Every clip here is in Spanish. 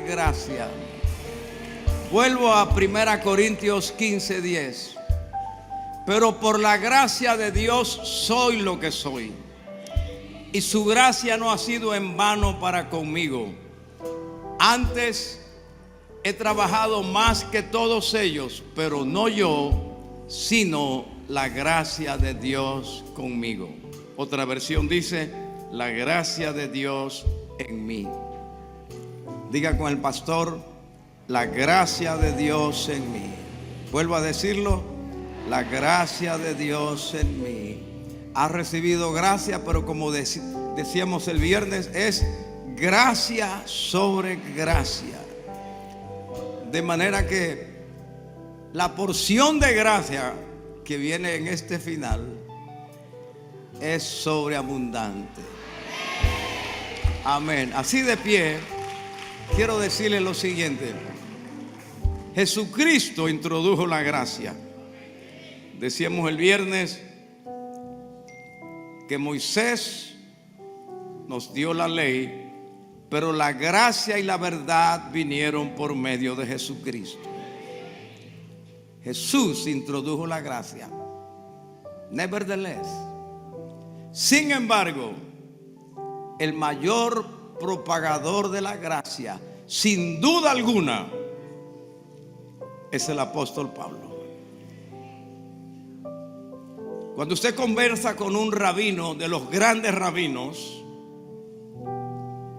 gracia. Vuelvo a 1 Corintios 15:10. Pero por la gracia de Dios soy lo que soy, y su gracia no ha sido en vano para conmigo. Antes he trabajado más que todos ellos, pero no yo, sino la gracia de Dios conmigo. Otra versión dice, la gracia de Dios en mí. Diga con el pastor, la gracia de Dios en mí. Vuelvo a decirlo, la gracia de Dios en mí. Has recibido gracia, pero como decíamos el viernes, es gracia sobre gracia. De manera que la porción de gracia que viene en este final es sobreabundante. Amén. Así de pie, quiero decirle lo siguiente. Jesucristo introdujo la gracia. Decíamos el viernes que Moisés nos dio la ley, pero la gracia y la verdad vinieron por medio de Jesucristo. Jesús introdujo la gracia. Nevertheless, sin embargo, el mayor propagador de la gracia, sin duda alguna, es el apóstol Pablo. Cuando usted conversa con un rabino de los grandes rabinos,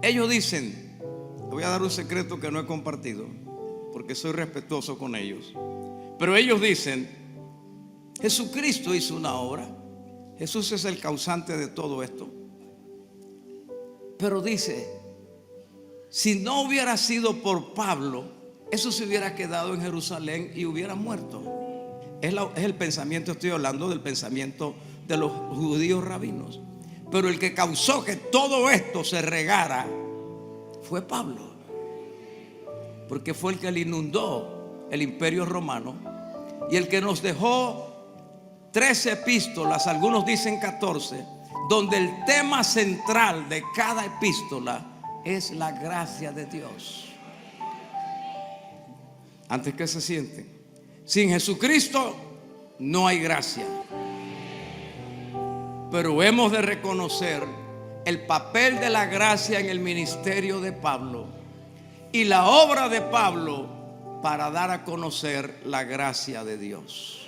ellos dicen, le voy a dar un secreto que no he compartido, porque soy respetuoso con ellos, pero ellos dicen, Jesucristo hizo una obra, Jesús es el causante de todo esto. Pero dice, si no hubiera sido por Pablo, eso se hubiera quedado en Jerusalén y hubiera muerto. Es el pensamiento, estoy hablando del pensamiento de los judíos rabinos. Pero el que causó que todo esto se regara fue Pablo, porque fue el que le inundó el imperio romano y el que nos dejó 13 epístolas, algunos dicen 14, donde el tema central de cada epístola es la gracia de Dios. Antes que se sienten, sin Jesucristo no hay gracia. Pero hemos de reconocer el papel de la gracia en el ministerio de Pablo y la obra de Pablo para dar a conocer la gracia de Dios.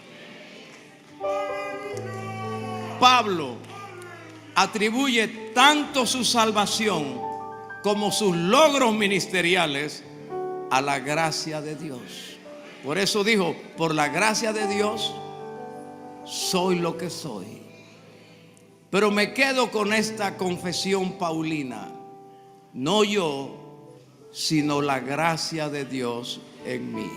Pablo atribuye tanto su salvación como sus logros ministeriales a la gracia de Dios. Por eso dijo, por la gracia de Dios soy lo que soy. Pero me quedo con esta confesión paulina, no yo, sino la gracia de Dios en mí.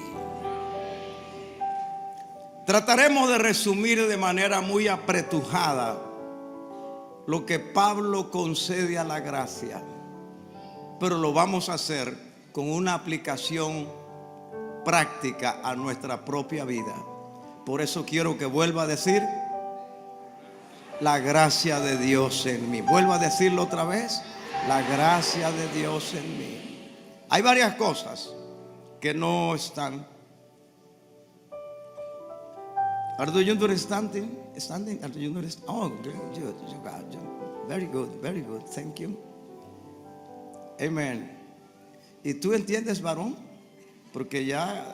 Trataremos de resumir de manera muy apretujada lo que Pablo concede a la gracia, pero lo vamos a hacer con una aplicación práctica a nuestra propia vida. Por eso quiero que vuelva a decir la gracia de Dios en mí. Vuelvo a decirlo otra vez, la gracia de Dios en mí. Hay varias cosas que no están. Are you understanding? Are you understanding? Oh, you got it. Very good, very good. Thank you. Amen. ¿Y tú entiendes, varón? Porque ya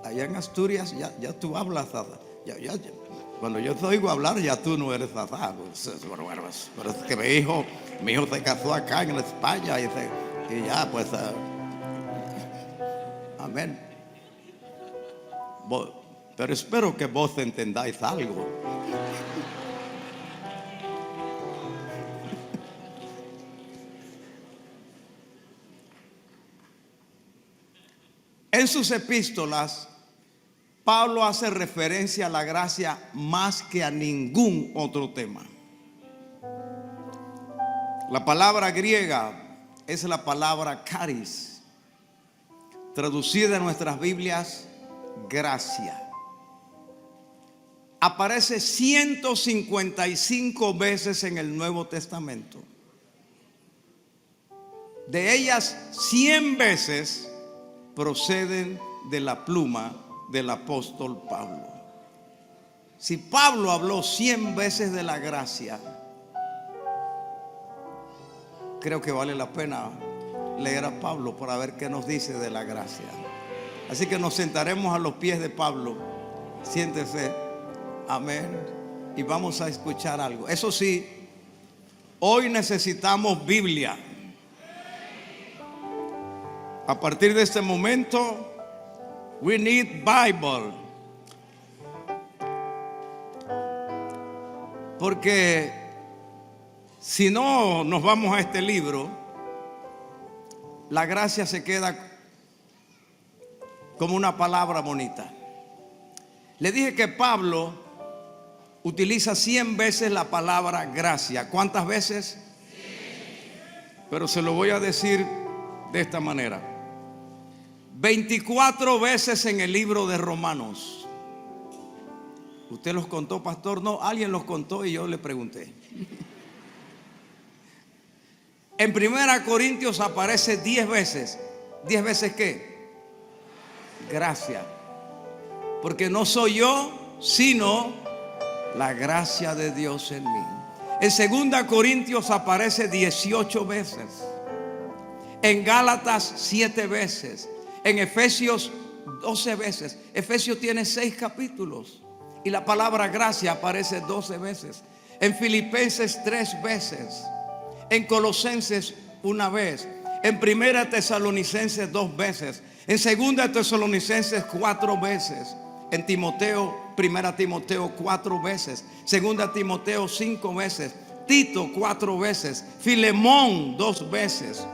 allá en Asturias ya tú hablas. Ya. Cuando yo te oigo hablar, ya tú no eres azar. Pero es que mi hijo se casó acá en España y ya pues amén. Pero espero que vos entendáis algo. En sus epístolas, Pablo hace referencia a la gracia más que a ningún otro tema. La palabra griega es la palabra charis, traducida en nuestras Biblias, gracia. Aparece 155 veces en el Nuevo Testamento. De ellas 100 veces proceden de la pluma del apóstol Pablo. Si Pablo habló 100 veces de la gracia, creo que vale la pena leer a Pablo para ver qué nos dice de la gracia. Así que nos sentaremos a los pies de Pablo. Siéntese, amén, y vamos a escuchar algo. Eso sí, hoy necesitamos Biblia. A partir de este momento, we need Bible. Porque si no nos vamos a este libro, la gracia se queda como una palabra bonita. Le dije que Pablo utiliza 100 veces la palabra gracia. ¿Cuántas veces? Pero se lo voy a decir de esta manera: 24 veces en el libro de Romanos. ¿Usted los contó, pastor? No, alguien los contó y yo le pregunté. En 1 Corintios aparece 10 veces. ¿10 veces qué? Gracia. Porque no soy yo, sino la gracia de Dios en mí. En 2 Corintios aparece 18 veces. En Gálatas 7 veces. En Efesios 12 veces. Efesios tiene 6 capítulos y la palabra gracia aparece 12 veces. En Filipenses 3 veces. En Colosenses 1 vez. En 1 Tesalonicenses 2 veces. En 2 Tesalonicenses 4 veces. En Timoteo, 1 Timoteo 4 veces. 2 Timoteo 5 veces. Tito 4 veces. Filemón 2 veces.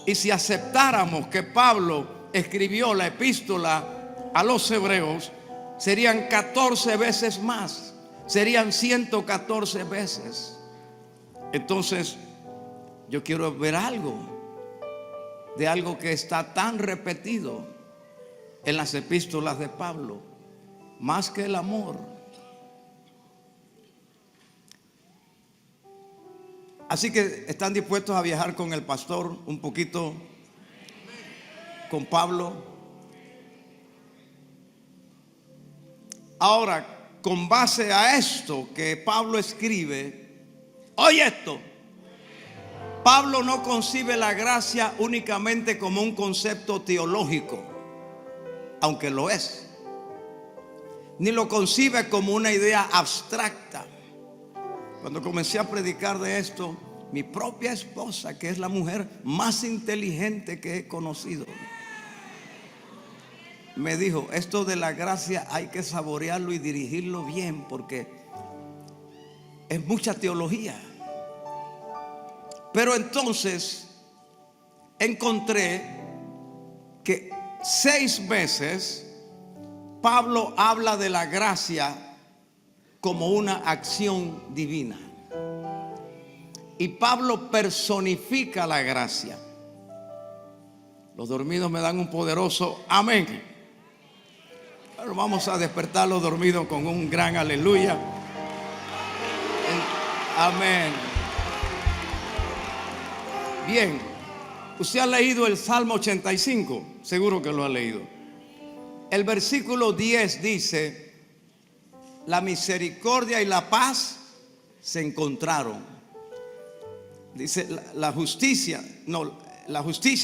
Y si aceptáramos que Pablo escribió la epístola a los hebreos, serían 14 veces más, serían 114 veces. Entonces yo quiero ver algo de algo que está tan repetido en las epístolas de Pablo, más que el amor. Así que están dispuestos a viajar con el pastor un poquito, con Pablo. Ahora, con base a esto que Pablo escribe, oye esto: Pablo no concibe la gracia únicamente como un concepto teológico, aunque lo es, ni lo concibe como una idea abstracta. Cuando comencé a predicar de esto, mi propia esposa, que es la mujer más inteligente que he conocido, me dijo: esto de la gracia hay que saborearlo y dirigirlo bien, porque es mucha teología. Pero entonces encontré que 6 veces Pablo habla de la gracia como una acción divina. Y Pablo personifica la gracia. Los dormidos me dan un poderoso amén. Pero vamos a despertar los dormidos con un gran aleluya. Amén. Bien, usted ha leído el Salmo 85, seguro que lo ha leído. El versículo 10 dice: la misericordia y la paz se encontraron. Dice la justicia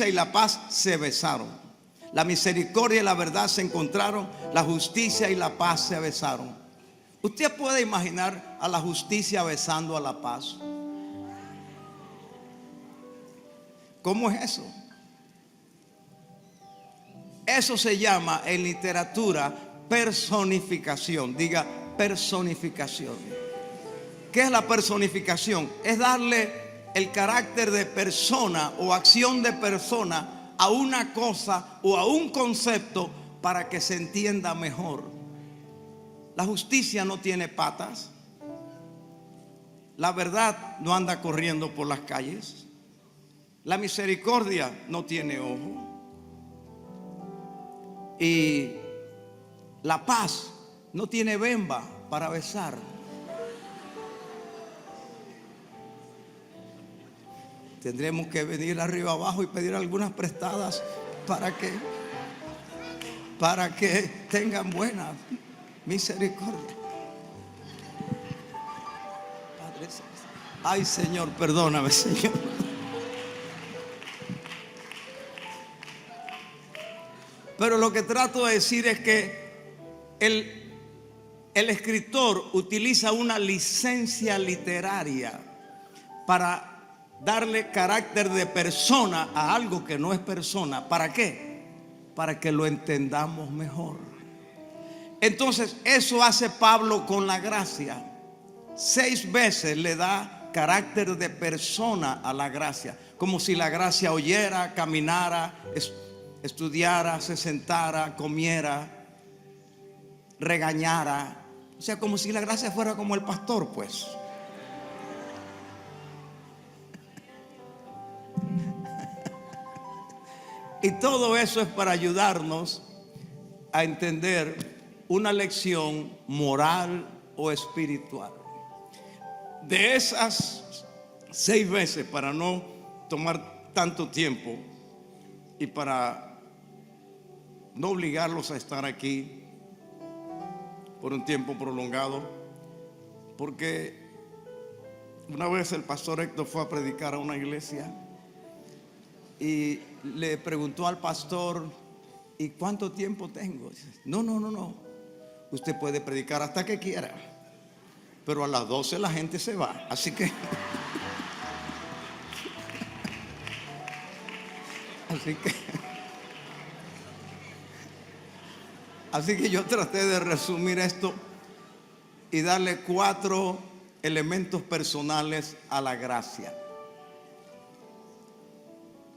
y la paz se besaron. La misericordia y la verdad se encontraron, la justicia y la paz se besaron. ¿Usted puede imaginar a la justicia besando a la paz? ¿Cómo es eso? Eso se llama en literatura personificación. Diga personificación. ¿Qué es la personificación? Es darle el carácter de persona o acción de persona a una cosa o a un concepto para que se entienda mejor. La justicia no tiene patas. La verdad no anda corriendo por las calles. La misericordia no tiene ojo. Y la paz no tiene bemba para besar. Tendremos que venir arriba abajo y pedir algunas prestadas para que tengan buena misericordia. Padre, ay, Señor, perdóname, Señor. Pero lo que trato de decir es que el escritor utiliza una licencia literaria para darle carácter de persona a algo que no es persona. ¿Para qué? Para que lo entendamos mejor. Entonces, eso hace Pablo con la gracia. 6 veces le da carácter de persona a la gracia, como si la gracia oyera, caminara, estudiara, se sentara, comiera, regañara. O sea, como si la gracia fuera como el pastor, pues. Y todo eso es para ayudarnos a entender una lección moral o espiritual. De esas 6 veces, para no tomar tanto tiempo y para no obligarlos a estar aquí por un tiempo prolongado, porque una vez el pastor Héctor fue a predicar a una iglesia y le preguntó al pastor: ¿y cuánto tiempo tengo? Dice, no. Usted puede predicar hasta que quiera, pero a las 12 la gente se va. Así que yo traté de resumir esto y darle 4 elementos personales a la gracia.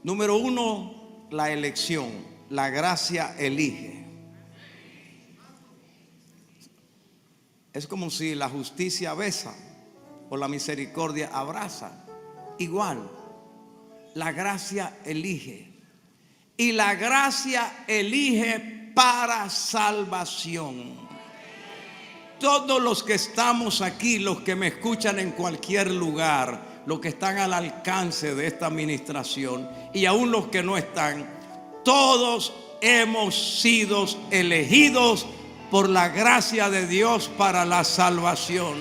Número 1, la elección. La gracia elige. Es como si la justicia besa o la misericordia abraza. Igual, la gracia elige. Y la gracia elige para salvación. Todos los que estamos aquí, los que me escuchan en cualquier lugar, los que están al alcance de esta administración y aún los que no están, todos hemos sido elegidos por la gracia de Dios para la salvación.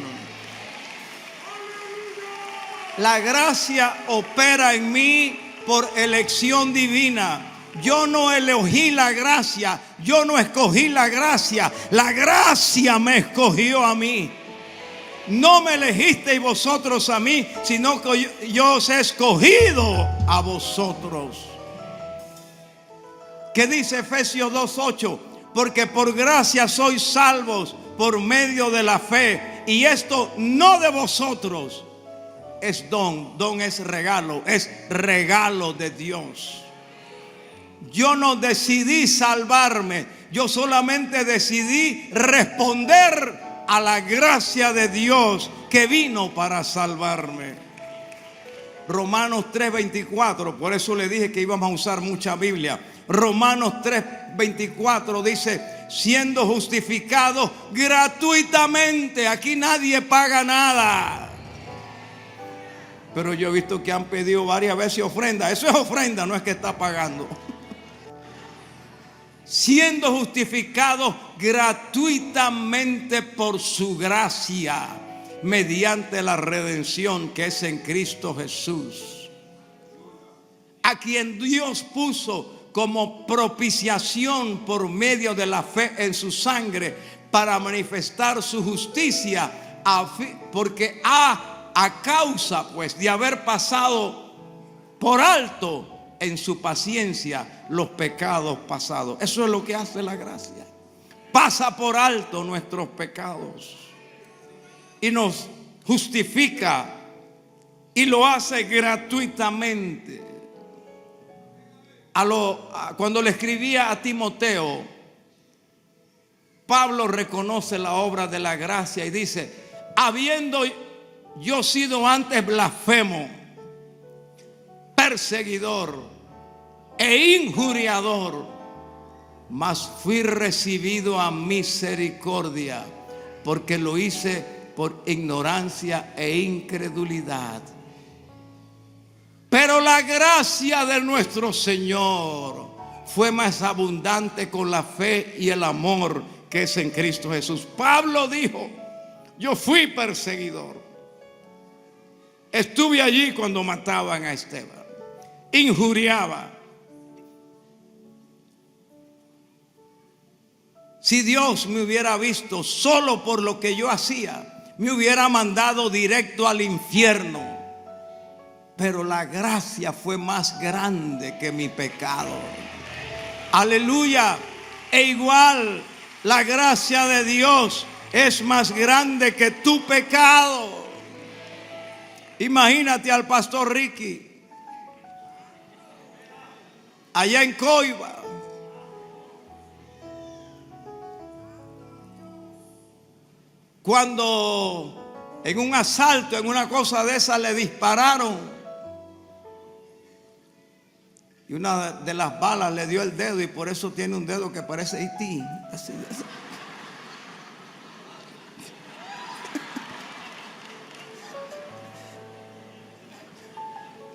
La gracia opera en mí por elección divina. Yo no elegí la gracia, yo no escogí la gracia me escogió a mí. No me elegisteis vosotros a mí, sino que yo os he escogido a vosotros. ¿Qué dice Efesios 2:8? Porque por gracia sois salvos por medio de la fe, y esto no de vosotros, es don es regalo de Dios. Yo no decidí salvarme, yo solamente decidí responder a la gracia de Dios que vino para salvarme. Romanos 3:24, por eso le dije que íbamos a usar mucha Biblia. Romanos 3:24 dice: siendo justificados gratuitamente. Aquí nadie paga nada. Pero yo he visto que han pedido varias veces ofrenda. Eso es ofrenda, no es que está pagando. Siendo justificados gratuitamente por su gracia, mediante la redención que es en Cristo Jesús, a quien Dios puso como propiciación por medio de la fe en su sangre, para manifestar su justicia, porque a causa pues de haber pasado por alto en su paciencia los pecados pasados. Eso es lo que hace la gracia. Pasa por alto nuestros pecados y nos justifica, y lo hace gratuitamente. Cuando le escribía a Timoteo, Pablo reconoce la obra de la gracia y dice: habiendo yo sido antes blasfemo, perseguidor e injuriador, mas fui recibido a misericordia, porque lo hice por ignorancia e incredulidad. Pero la gracia de nuestro Señor fue más abundante con la fe y el amor que es en Cristo Jesús. Pablo dijo: yo fui perseguidor. Estuve allí cuando mataban a Esteban. Injuriaba. Si Dios me hubiera visto solo por lo que yo hacía, me hubiera mandado directo al infierno. Pero la gracia fue más grande que mi pecado. Aleluya. E igual, la gracia de Dios es más grande que tu pecado. Imagínate al pastor Ricky allá en Coiba. Cuando en un asalto, en una cosa de esa, le dispararon y una de las balas le dio el dedo, y por eso tiene un dedo que parece Haití. Así.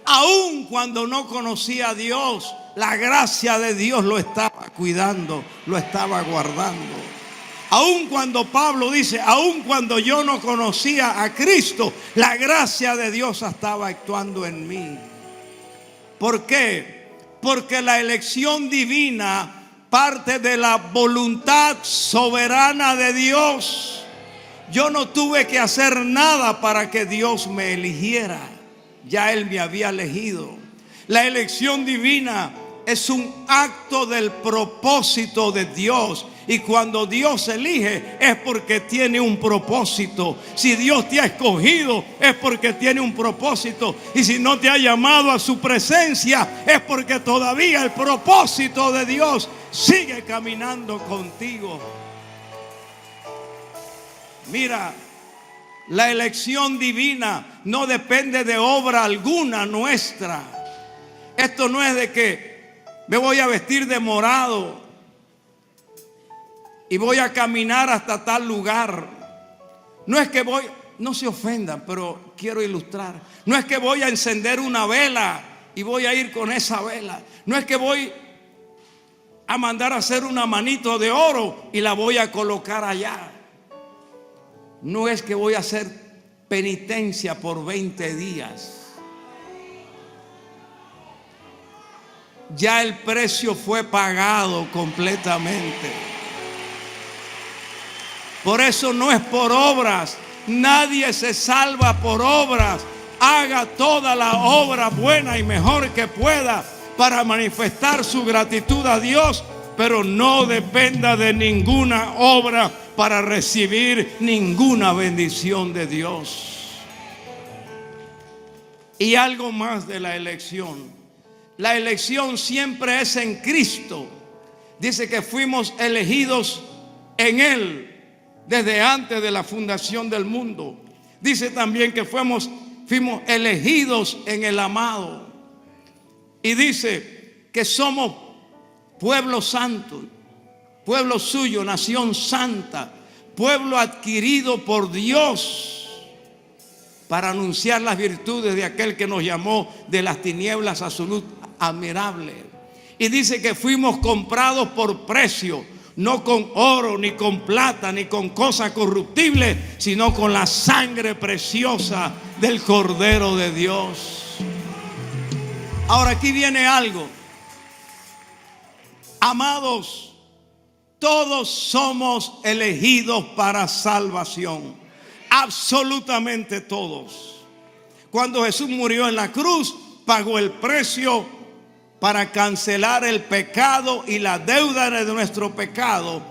Aún cuando no conocía a Dios, la gracia de Dios lo estaba cuidando, lo estaba guardando. Aún cuando Pablo dice, aún cuando yo no conocía a Cristo, la gracia de Dios estaba actuando en mí. ¿Por qué? Porque la elección divina parte de la voluntad soberana de Dios. Yo no tuve que hacer nada para que Dios me eligiera. Ya Él me había elegido. La elección divina es un acto del propósito de Dios. Y cuando Dios elige es porque tiene un propósito. Si Dios te ha escogido es porque tiene un propósito. Y si no te ha llamado a su presencia es porque todavía el propósito de Dios sigue caminando contigo. Mira, la elección divina no depende de obra alguna nuestra. Esto no es de que me voy a vestir de morado y voy a caminar hasta tal lugar. No es que voy, no se ofendan, pero quiero ilustrar. No es que voy a encender una vela y voy a ir con esa vela. No es que voy a mandar a hacer una manito de oro y la voy a colocar allá. No es que voy a hacer penitencia por 20 días. Ya el precio fue pagado completamente. Por eso no es por obras. Nadie se salva por obras. Haga toda la obra buena y mejor que pueda para manifestar su gratitud a Dios, pero no dependa de ninguna obra para recibir ninguna bendición de Dios. Y algo más de la elección. La elección siempre es en Cristo. Dice que fuimos elegidos en Él desde antes de la fundación del mundo. Dice también que fuimos elegidos en el amado. Y dice que somos pueblo santo, pueblo suyo, nación santa, pueblo adquirido por Dios para anunciar las virtudes de aquel que nos llamó de las tinieblas a su luz admirable. Y dice que fuimos comprados por precio, no con oro, ni con plata, ni con cosas corruptibles, sino con la sangre preciosa del Cordero de Dios. Ahora aquí viene algo. Amados, todos somos elegidos para salvación. Absolutamente todos. Cuando Jesús murió en la cruz, pagó el precio para cancelar el pecado y la deuda de nuestro pecado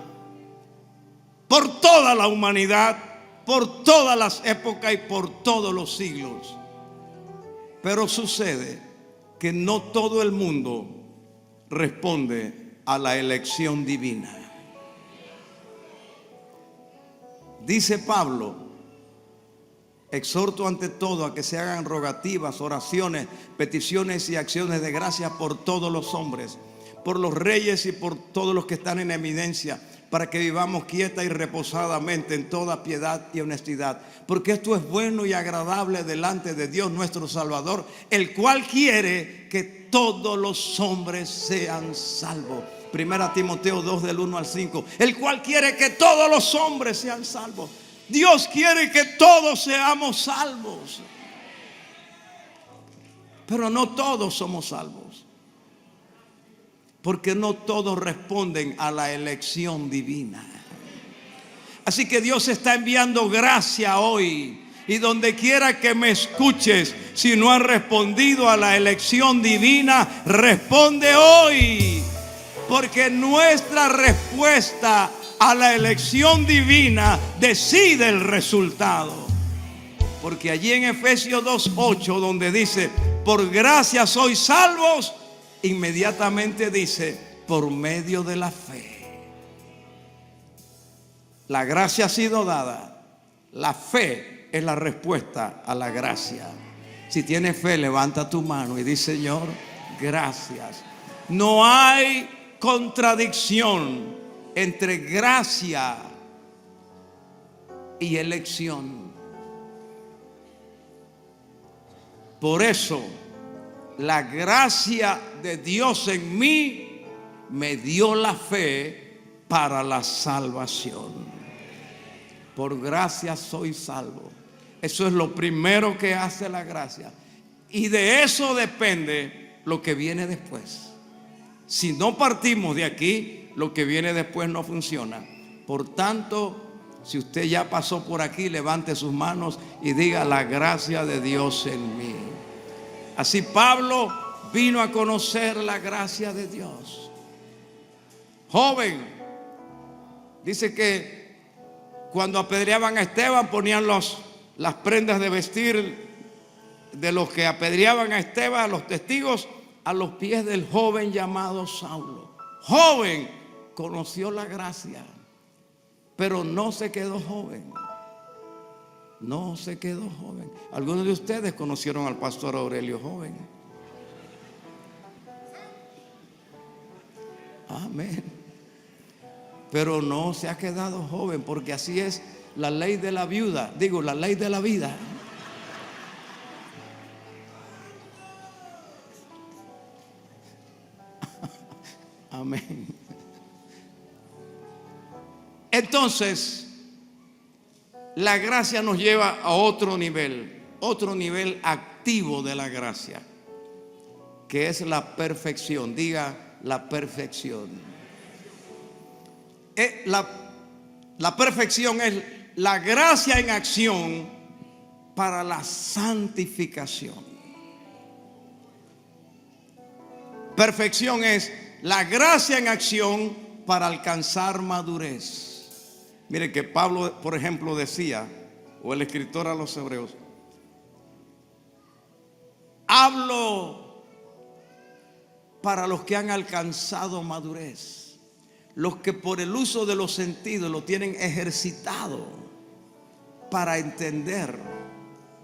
por toda la humanidad, por todas las épocas y por todos los siglos. Pero sucede que no todo el mundo responde a la elección divina. Dice Pablo: exhorto ante todo a que se hagan rogativas, oraciones, peticiones y acciones de gracias por todos los hombres, por los reyes y por todos los que están en eminencia, para que vivamos quieta y reposadamente en toda piedad y honestidad, porque esto es bueno y agradable delante de Dios nuestro Salvador, el cual quiere que todos los hombres sean salvos. Primera Timoteo 2 del 1 al 5, el cual quiere que todos los hombres sean salvos. Dios quiere que todos seamos salvos, pero no todos somos salvos, porque no todos responden a la elección divina. Así que Dios está enviando gracia hoy. Y donde quiera que me escuches, si no has respondido a la elección divina, responde hoy. Porque nuestra respuesta a la elección divina decide el resultado. Porque allí en Efesios 2:8, donde dice, por gracia sois salvos, inmediatamente dice, por medio de la fe. La gracia ha sido dada. La fe es la respuesta a la gracia. Si tienes fe, levanta tu mano y di, Señor, gracias. No hay contradicción entre gracia y elección. Por eso, la gracia de Dios en mí me dio la fe para la salvación. Por gracia soy salvo. Eso es lo primero que hace la gracia. Y de eso depende lo que viene después. Si no partimos de aquí, lo que viene después no funciona. Por tanto, si usted ya pasó por aquí, levante sus manos y diga, la gracia de Dios en mí. Así Pablo vino a conocer la gracia de Dios. Joven, dice que cuando apedreaban a Esteban ponían las prendas de vestir de los que apedreaban a Esteban, a los testigos, a los pies del joven llamado Saulo. Joven conoció la gracia, pero no se quedó joven. No se quedó joven. Algunos de ustedes conocieron al pastor Aurelio joven. Amén. Pero no se ha quedado joven, porque así es la ley de la viuda. Digo, la ley de la vida. Amén. Entonces, la gracia nos lleva a otro nivel activo de la gracia, que es la perfección. Diga, la perfección. La perfección es la gracia en acción para la santificación. Perfección es la gracia en acción para alcanzar madurez. Mire que Pablo, por ejemplo, decía, o el escritor a los Hebreos, hablo para los que han alcanzado madurez, los que por el uso de los sentidos lo tienen ejercitado para entender,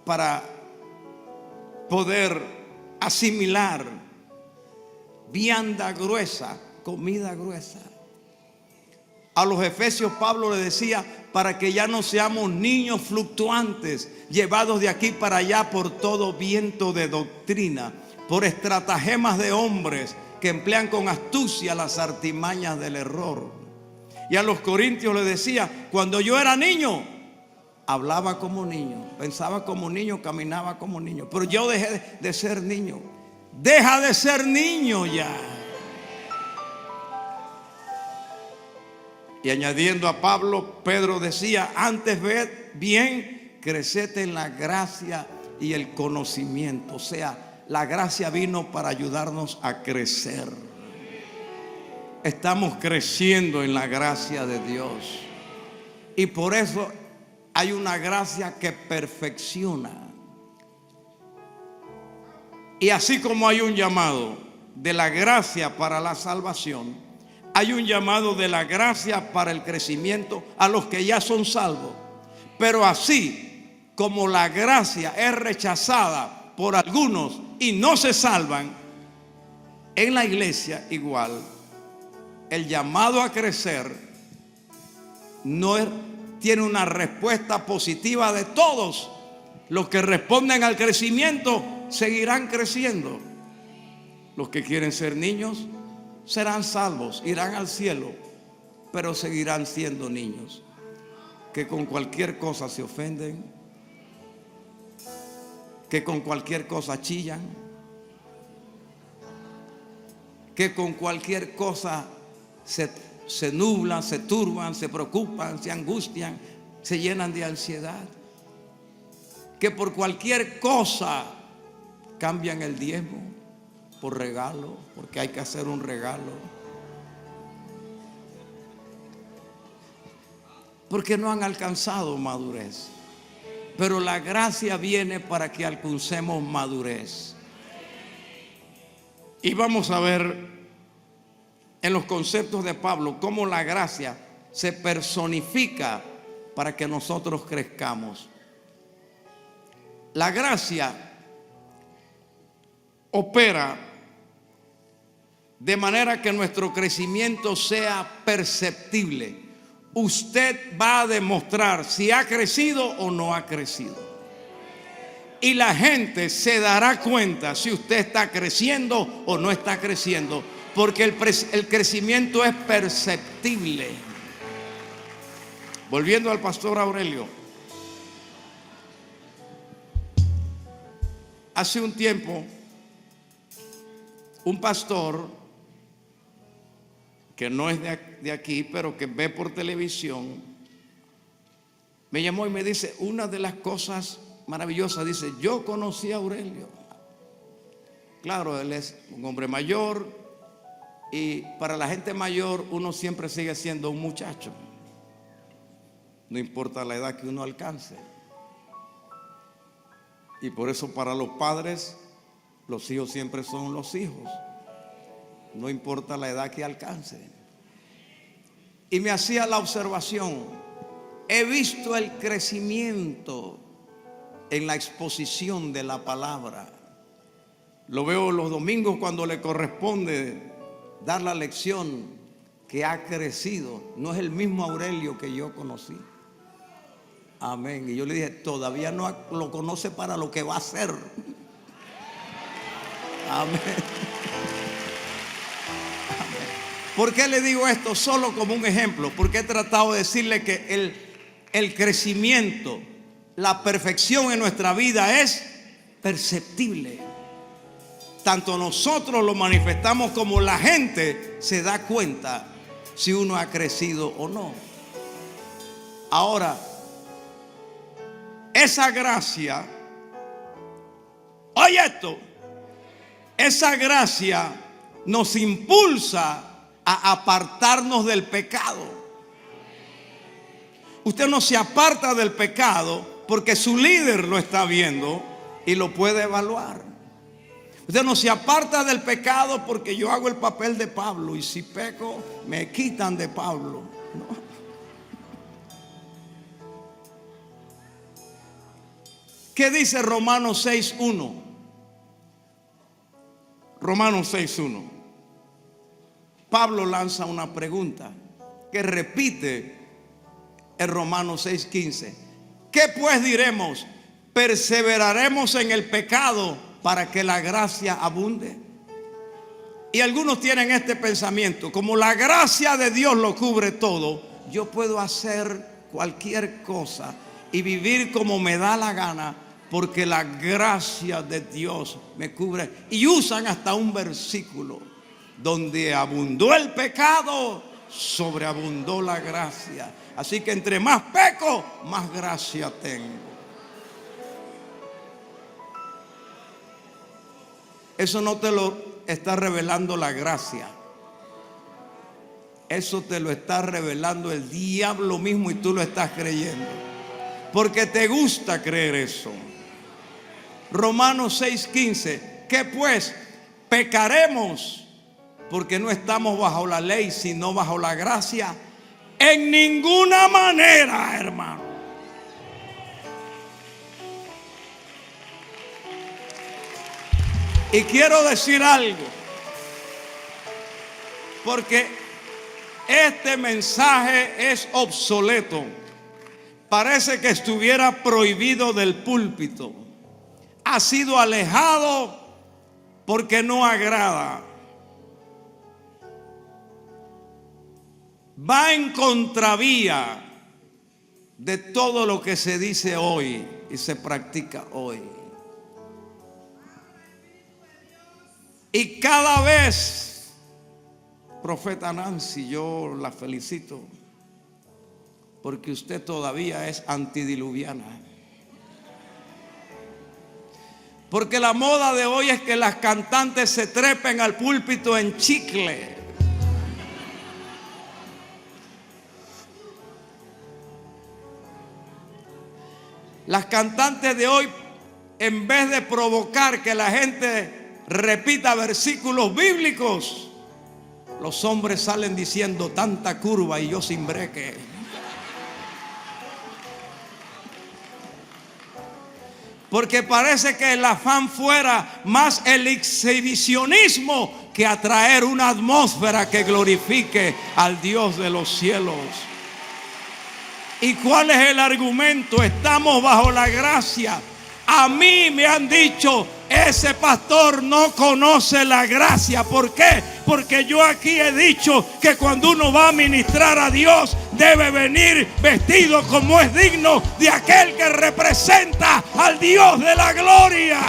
para poder asimilar vianda gruesa, comida gruesa. A los efesios Pablo le decía, para que ya no seamos niños fluctuantes, llevados de aquí para allá por todo viento de doctrina, por estratagemas de hombres que emplean con astucia las artimañas del error. Y a los corintios le decía, cuando yo era niño, hablaba como niño, pensaba como niño, caminaba como niño, pero yo dejé de ser niño. Deja de ser niño ya. Y añadiendo a Pablo, Pedro decía, antes ved bien, creced en la gracia y el conocimiento. O sea, la gracia vino para ayudarnos a crecer. Estamos creciendo en la gracia de Dios. Y por eso hay una gracia que perfecciona. Y así como hay un llamado de la gracia para la salvación, hay un llamado de la gracia para el crecimiento a los que ya son salvos. Pero así como la gracia es rechazada por algunos y no se salvan, en la iglesia igual, el llamado a crecer no tiene una respuesta positiva de todos. Los que responden al crecimiento seguirán creciendo. Los que quieren ser niños serán salvos, irán al cielo, pero seguirán siendo niños, que con cualquier cosa se ofenden, que con cualquier cosa chillan, que con cualquier cosa se nublan, se turban, se preocupan, se angustian, se llenan de ansiedad, que por cualquier cosa cambian el diezmo por regalo, porque hay que hacer un regalo, porque no han alcanzado madurez. Pero la gracia viene para que alcancemos madurez. Y vamos a ver en los conceptos de Pablo cómo la gracia se personifica para que nosotros crezcamos. La gracia opera de manera que nuestro crecimiento sea perceptible. Usted va a demostrar si ha crecido o no ha crecido. Y la gente se dará cuenta si usted está creciendo o no está creciendo, porque el crecimiento es perceptible. Volviendo al pastor Aurelio, hace un tiempo un pastor que no es de aquí, pero que ve por televisión, me llamó y me dice una de las cosas maravillosas. Dice: yo conocí a Aurelio. Claro, él es un hombre mayor, y para la gente mayor uno siempre sigue siendo un muchacho, no importa la edad que uno alcance. Y por eso para los padres, los hijos siempre son los hijos, no importa la edad que alcance. Y me hacía la observación: he visto el crecimiento en la exposición de la palabra. Lo veo los domingos cuando le corresponde dar la lección, que ha crecido. No es el mismo Aurelio que yo conocí. Amén. Y yo le dije: todavía no lo conoce para lo que va a hacer. Amén. ¿Por qué le digo esto? Solo como un ejemplo, porque he tratado de decirle que el crecimiento, la perfección en nuestra vida es perceptible. Tanto nosotros lo manifestamos como la gente se da cuenta si uno ha crecido o no. Ahora, esa gracia, oye esto, esa gracia nos impulsa a apartarnos del pecado. Usted no se aparta del pecado porque su líder lo está viendo y lo puede evaluar. Usted no se aparta del pecado porque yo hago el papel de Pablo y si peco me quitan de Pablo. No. ¿Qué dice Romanos 6:1? Romanos 6:1. Pablo lanza una pregunta que repite en Romanos 6:15. ¿Qué pues diremos? ¿Perseveraremos en el pecado para que la gracia abunde? Y algunos tienen este pensamiento: como la gracia de Dios lo cubre todo, yo puedo hacer cualquier cosa y vivir como me da la gana, porque la gracia de Dios me cubre. Y usan hasta un versículo: donde abundó el pecado, sobreabundó la gracia. Así que entre más peco, más gracia tengo. Eso no te lo está revelando la gracia. Eso te lo está revelando el diablo mismo y tú lo estás creyendo, porque te gusta creer eso. Romanos 6:15. ¿Qué pues? ¿Pecaremos porque no estamos bajo la ley, sino bajo la gracia? En ninguna manera, hermano. Y quiero decir algo, porque Este mensaje es obsoleto. Parece que estuviera prohibido del púlpito. Ha sido alejado porque no agrada. Va en contravía de todo lo que se dice hoy y se practica hoy. Y cada vez, profeta Nancy, yo la felicito porque usted todavía es antidiluviana. Porque la moda de hoy es que las cantantes se trepen al púlpito en chicle. Las cantantes de hoy, en vez de provocar que la gente repita versículos bíblicos, los hombres salen diciendo tanta curva y yo sin breque. Porque parece que el afán fuera más el exhibicionismo que atraer una atmósfera que glorifique al Dios de los cielos. ¿Y cuál es el argumento? Estamos bajo la gracia. A mí me han dicho, ese pastor no conoce la gracia. ¿Por qué? Porque yo aquí he dicho que cuando uno va a ministrar a Dios, debe venir vestido como es digno de aquel que representa al Dios de la gloria.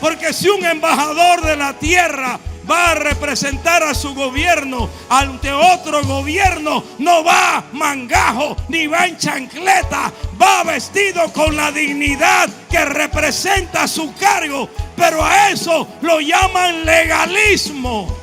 Porque si un embajador de la tierra va a representar a su gobierno ante otro gobierno, no va mangajo ni va en chancleta, va vestido con la dignidad que representa su cargo. Pero a eso lo llaman legalismo.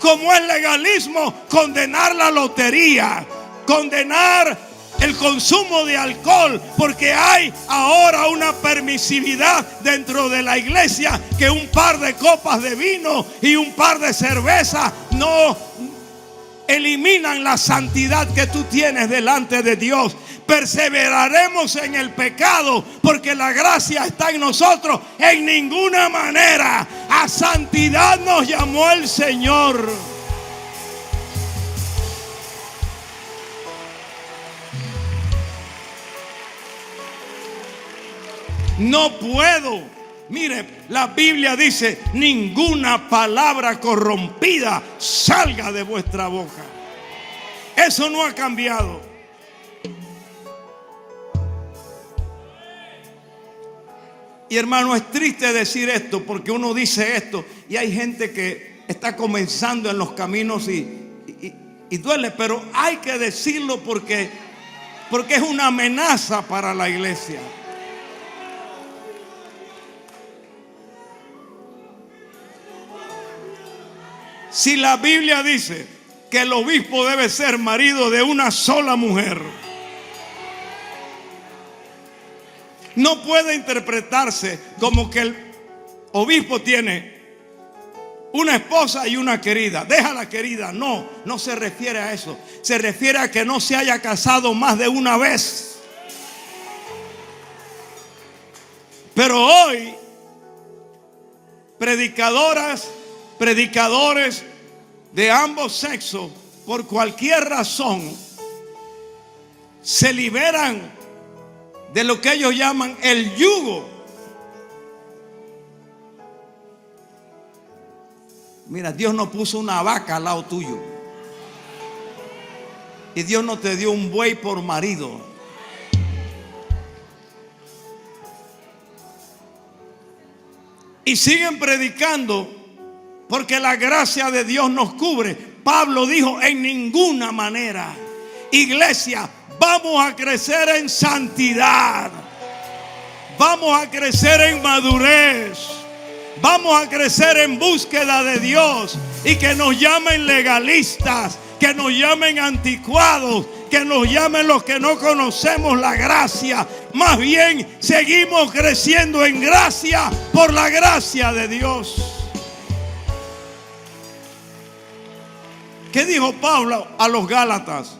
Como es legalismo condenar la lotería, condenar el consumo de alcohol, porque hay ahora una permisividad dentro de la iglesia que un par de copas de vino y un par de cerveza no eliminan la santidad que tú tienes delante de Dios. Perseveraremos en el pecado porque la gracia está en nosotros. En ninguna manera. A santidad nos llamó el Señor. No puedo. Mire, la Biblia dice: ninguna palabra corrompida salga de vuestra boca. Eso no ha cambiado. Y hermano, es triste decir esto porque uno dice esto y hay gente que está comenzando en los caminos y duele, pero hay que decirlo porque es una amenaza para la iglesia. Si la Biblia dice que el obispo debe ser marido de una sola mujer, no puede interpretarse como que el obispo tiene una esposa y una querida. Deja la querida. No, no se refiere a eso. Se refiere a que no se haya casado más de una vez. Pero hoy, predicadores de ambos sexos, por cualquier razón, se liberan de lo que ellos llaman el yugo. Mira, Dios no puso una vaca al lado tuyo. Y Dios no te dio un buey por marido. Y siguen predicando porque la gracia de Dios nos cubre. Pablo dijo: en ninguna manera. Iglesia, vamos a crecer en santidad. Vamos a crecer en madurez. Vamos a crecer en búsqueda de Dios. Y que nos llamen legalistas, que nos llamen anticuados, que nos llamen los que no conocemos la gracia. Más bien seguimos creciendo en gracia por la gracia de Dios. ¿Qué dijo Pablo a los Gálatas?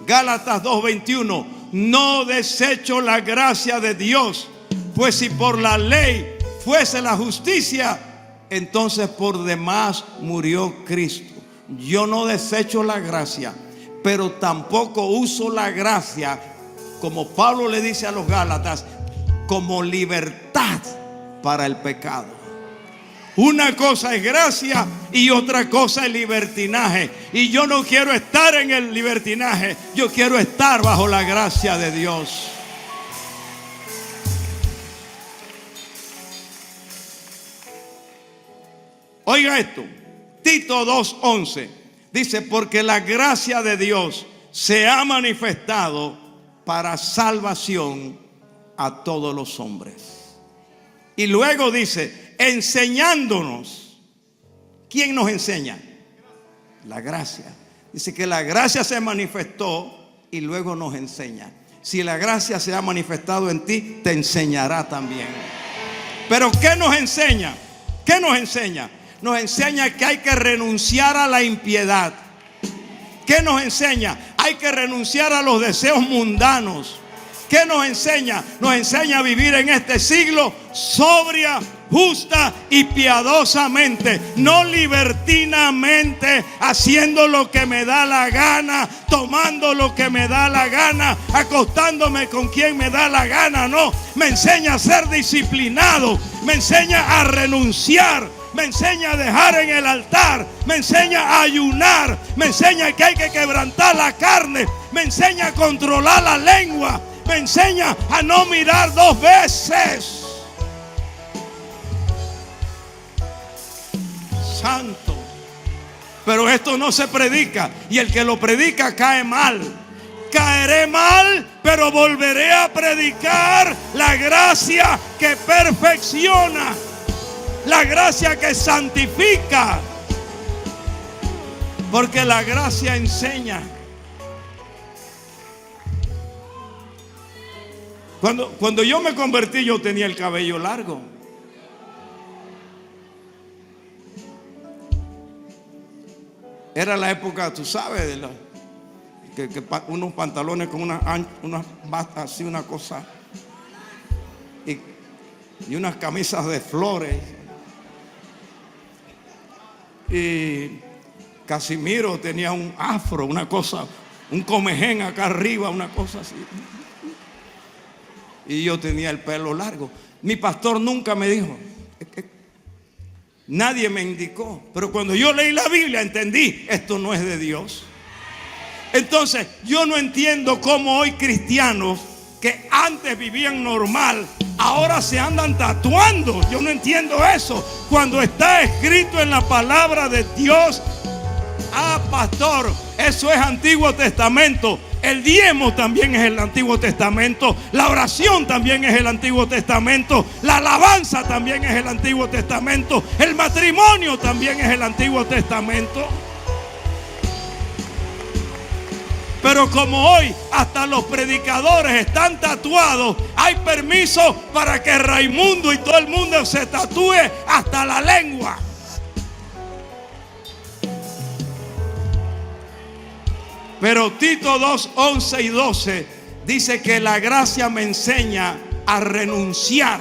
Gálatas 2:21. No desecho la gracia de Dios, pues si por la ley fuese la justicia, entonces por demás murió Cristo. Yo no desecho la gracia, pero tampoco uso la gracia, como Pablo le dice a los Gálatas, como libertad para el pecado. Una cosa es gracia y otra cosa es libertinaje. Y yo no quiero estar en el libertinaje, yo quiero estar bajo la gracia de Dios. Oiga esto, Tito 2:11 dice: porque la gracia de Dios se ha manifestado para salvación a todos los hombres. Y luego dice, enseñándonos. ¿Quién nos enseña? La gracia. Dice que la gracia se manifestó y luego nos enseña. Si la gracia se ha manifestado en ti, te enseñará también. Pero ¿qué nos enseña? ¿Qué nos enseña? Nos enseña que hay que renunciar a la impiedad. ¿Qué nos enseña? Hay que renunciar a los deseos mundanos. ¿Qué nos enseña? Nos enseña a vivir en este siglo sobria, justa y piadosamente, no libertinamente, haciendo lo que me da la gana, tomando lo que me da la gana, acostándome con quien me da la gana. No, me enseña a ser disciplinado, me enseña a renunciar, me enseña a dejar en el altar, me enseña a ayunar, me enseña que hay que quebrantar la carne, me enseña a controlar la lengua, me enseña a no mirar dos veces. Santo. Pero esto no se predica, y el que lo predica cae mal. Caeré mal, pero volveré a predicar la gracia que perfecciona, la gracia que santifica, porque la gracia enseña. Cuando yo me convertí, yo tenía el cabello largo. Era la época, tú sabes, de que unos pantalones con unas batas así, una cosa, y unas camisas de flores. Y Casimiro tenía un afro, una cosa, un comején acá arriba, una cosa así. Y yo tenía el pelo largo. Mi pastor nunca me dijo, nadie me indicó, pero cuando yo leí la Biblia entendí, esto no es de Dios. Entonces yo no entiendo cómo hoy cristianos que antes vivían normal, ahora se andan tatuando. Yo no entiendo eso, cuando está escrito en la palabra de Dios. Ah, pastor, eso es Antiguo Testamento. El diezmo también es el Antiguo Testamento. La oración también es el Antiguo Testamento. La alabanza también es el Antiguo Testamento. El matrimonio también es el Antiguo Testamento. Pero como hoy hasta los predicadores están tatuados, hay permiso para que Raimundo y todo el mundo se tatúe hasta la lengua. Pero Tito 2:11 y 12 dice que la gracia me enseña a renunciar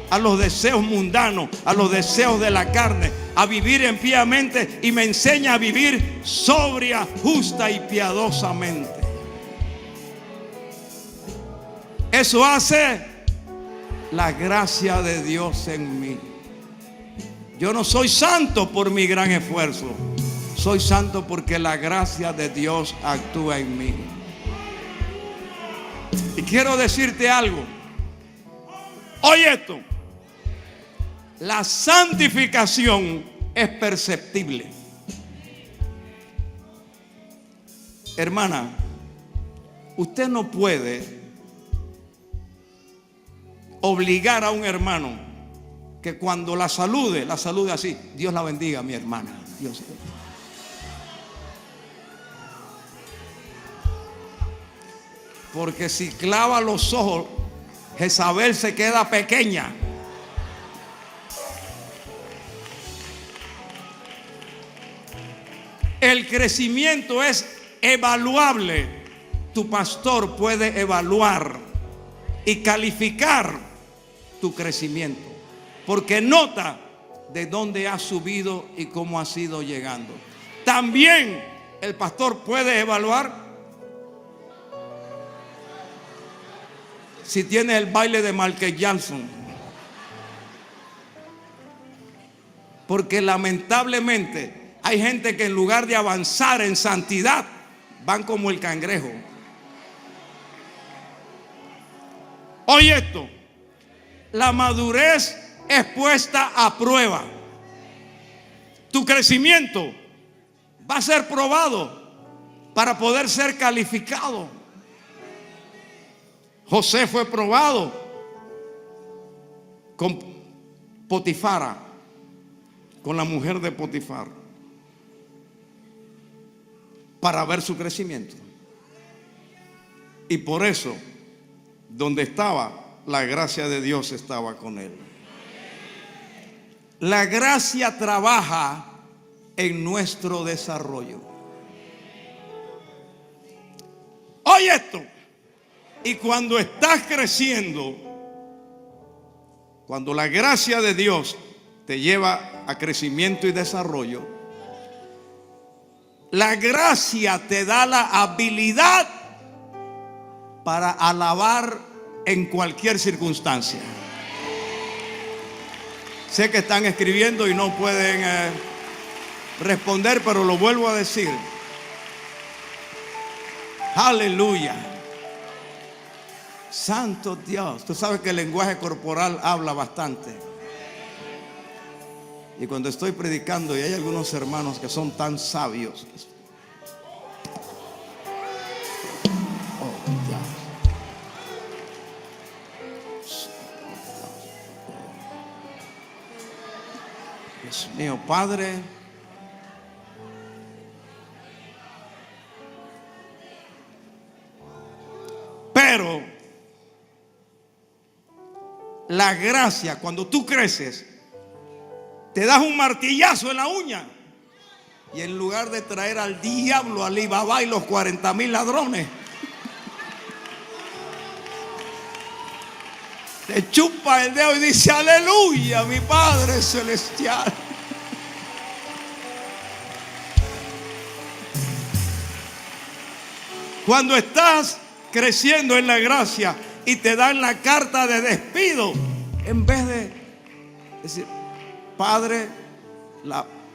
a los deseos mundanos, a los deseos de la carne, a vivir impíamente, y me enseña a vivir sobria, justa y piadosamente. Eso hace la gracia de Dios en mí. Yo no soy santo por mi gran esfuerzo. Soy santo porque la gracia de Dios actúa en mí. Y quiero decirte algo. Oye esto. La santificación es perceptible. Hermana, usted no puede obligar a un hermano que cuando la salude así: Dios la bendiga, mi hermana. Dios. Porque si clava los ojos, Jezabel se queda pequeña. El crecimiento es evaluable. Tu pastor puede evaluar y calificar tu crecimiento, porque nota de dónde ha subido y cómo ha sido llegando. También el pastor puede evaluar si tiene el baile de Michael Jackson. Porque lamentablemente hay gente que en lugar de avanzar en santidad, van como el cangrejo. Oye esto, la madurez es puesta a prueba. Tu crecimiento va a ser probado para poder ser calificado. José fue probado con Potifara, con la mujer de Potifar, para ver su crecimiento. Y por eso, donde estaba, la gracia de Dios estaba con él. La gracia trabaja en nuestro desarrollo. Oye esto. Y cuando estás creciendo, cuando la gracia de Dios te lleva a crecimiento y desarrollo, la gracia te da la habilidad para alabar en cualquier circunstancia. Sé que están escribiendo y no pueden responder, pero lo vuelvo a decir. Aleluya. Santo Dios. Tú sabes que el lenguaje corporal habla bastante. Y cuando estoy predicando y hay algunos hermanos que son tan sabios. Dios mío, Padre. Pero la gracia, cuando tú creces, te das un martillazo en la uña. Y en lugar de traer al diablo, a Alibaba y los 40,000 ladrones, te chupa el dedo y dice: aleluya, mi Padre celestial. Cuando estás creciendo en la gracia y te dan la carta de despido, en vez de decir: Padre,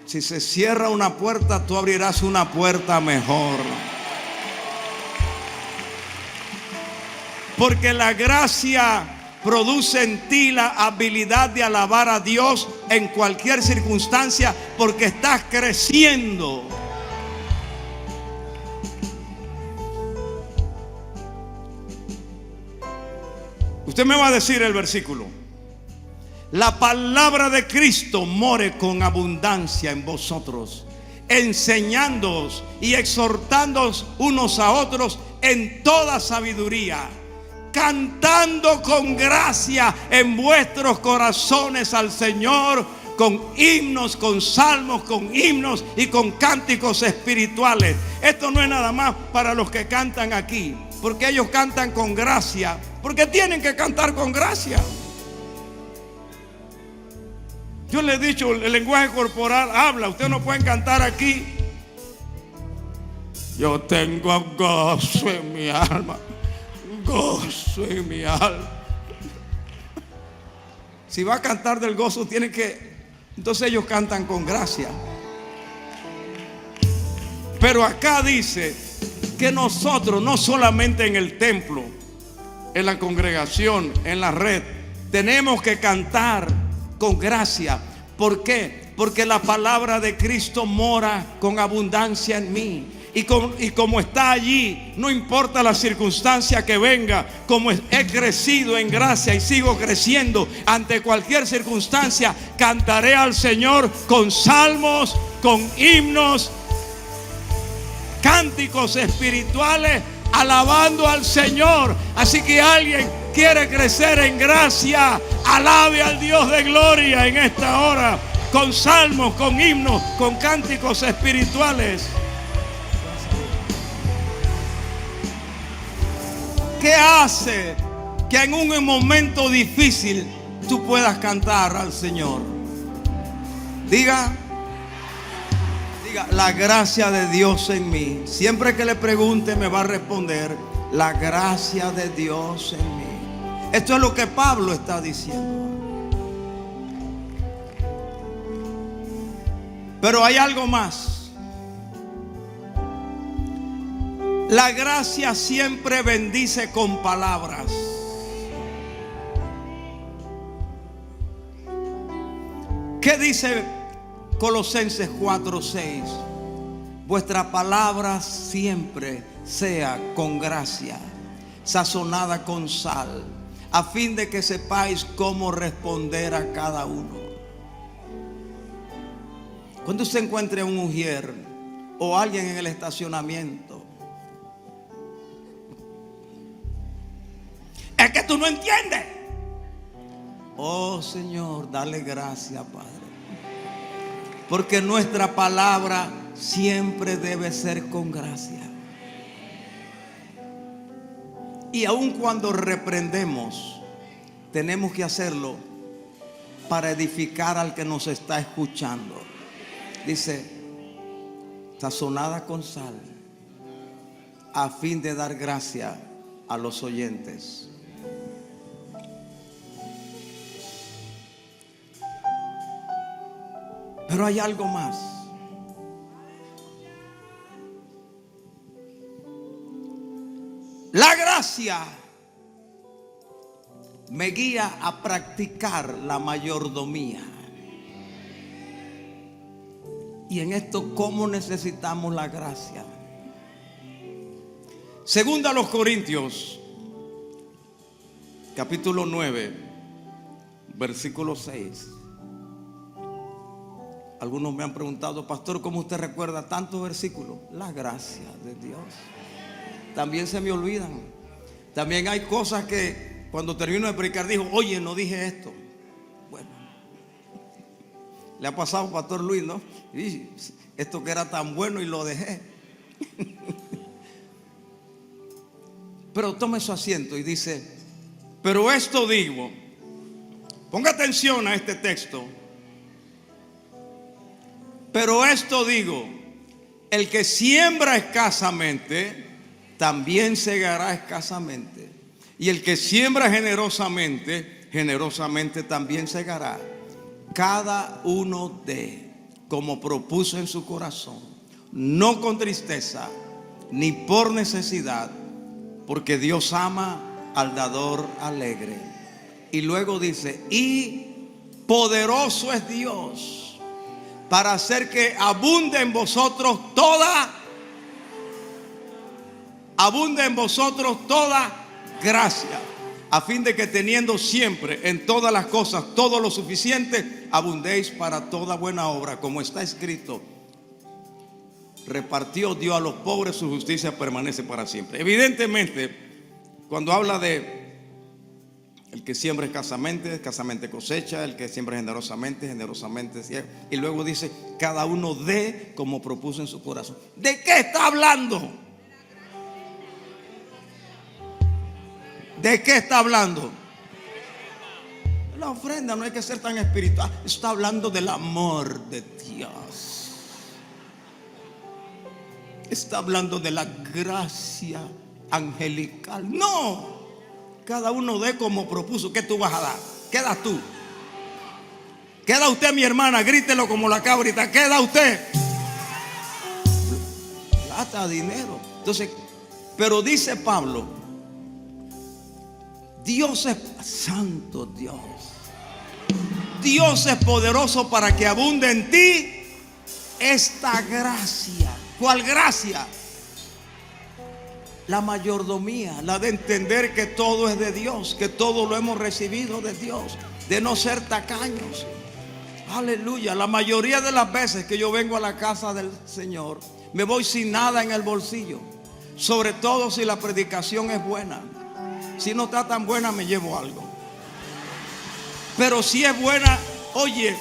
si se cierra una puerta, tú abrirás una puerta mejor. Porque la gracia produce en ti la habilidad de alabar a Dios en cualquier circunstancia, porque estás creciendo. Usted me va a decir el versículo: la palabra de Cristo more con abundancia en vosotros, enseñándoos y exhortándoos unos a otros en toda sabiduría, cantando con gracia en vuestros corazones al Señor, con himnos, con salmos, con himnos y con cánticos espirituales. Esto no es nada más para los que cantan aquí, porque ellos cantan con gracia, porque tienen que cantar con gracia. Yo le he dicho, el lenguaje corporal habla. Ustedes no pueden cantar aquí: yo tengo gozo en mi alma, gozo en mi alma. Si va a cantar del gozo, tiene que... Entonces ellos cantan con gracia. Pero acá dice que nosotros, no solamente en el templo, en la congregación, en la red, tenemos que cantar con gracia. ¿Por qué? Porque la palabra de Cristo mora con abundancia en mí. Y como está allí, no importa la circunstancia que venga, como he crecido en gracia y sigo creciendo, ante cualquier circunstancia cantaré al Señor con salmos, con himnos, cánticos espirituales, alabando al Señor. Así que alguien quiere crecer en gracia, alabe al Dios de gloria en esta hora, con salmos, con himnos, con cánticos espirituales. ¿Qué hace que en un momento difícil tú puedas cantar al Señor? Diga, la gracia de Dios en mí. Siempre que le pregunte me va a responder, la gracia de Dios en mí. Esto es lo que Pablo está diciendo. Pero hay algo más. La gracia siempre bendice con palabras. ¿Qué dice Colosenses 4:6? Vuestra palabra siempre sea con gracia, sazonada con sal, a fin de que sepáis cómo responder a cada uno. Cuando usted encuentre a un mujer o alguien en el estacionamiento, es que tú no entiendes. Oh Señor, dale gracias, Padre, porque nuestra palabra siempre debe ser con gracia. Y aun cuando reprendemos, tenemos que hacerlo para edificar al que nos está escuchando. Dice, sazonada con sal, a fin de dar gracia a los oyentes. Pero hay algo más. La gracia me guía a practicar la mayordomía. Y en esto, ¿cómo necesitamos la gracia? Segunda a los Corintios, capítulo 9, versículo 6. Algunos me han preguntado, pastor, ¿cómo usted recuerda tantos versículos? La gracia de Dios. También se me olvidan. También hay cosas que cuando termino de predicar digo, oye, no dije esto. Bueno, le ha pasado al pastor Luis, ¿no? Y esto que era tan bueno y lo dejé. Pero tome su asiento y dice, pero esto digo, ponga atención a este texto. Pero esto digo, el que siembra escasamente, también segará escasamente. Y el que siembra generosamente, generosamente también segará. Cada uno dé como propuso en su corazón, no con tristeza, ni por necesidad, porque Dios ama al dador alegre. Y luego dice, y poderoso es Dios para hacer que abunde en vosotros toda gracia, a fin de que teniendo siempre en todas las cosas todo lo suficiente, abundéis para toda buena obra, como está escrito, repartió, dio a los pobres, su justicia permanece para siempre. Evidentemente, cuando habla de el que siembra escasamente, escasamente cosecha, el que siembra generosamente, generosamente ciega. Y luego dice, cada uno dé como propuso en su corazón. ¿De qué está hablando? ¿De qué está hablando? La ofrenda, no hay que ser tan espiritual. Está hablando del amor de Dios. Está hablando de la gracia angelical. No. Cada uno dé como propuso. ¿Qué tú vas a dar? ¿Qué das tú? ¿Qué da usted, mi hermana? Grítelo como la cabrita. ¿Qué da usted? Plata, dinero. Entonces, pero dice Pablo, Dios es santo, Dios. Dios es poderoso para que abunde en ti esta gracia. ¿Cuál gracia? La mayordomía, la de entender que todo es de Dios, que todo lo hemos recibido de Dios, de no ser tacaños. Aleluya. La mayoría de las veces que yo vengo a la casa del Señor, me voy sin nada en el bolsillo, sobre todo si la predicación es buena. Si no está tan buena, me llevo algo. Pero si es buena, oye,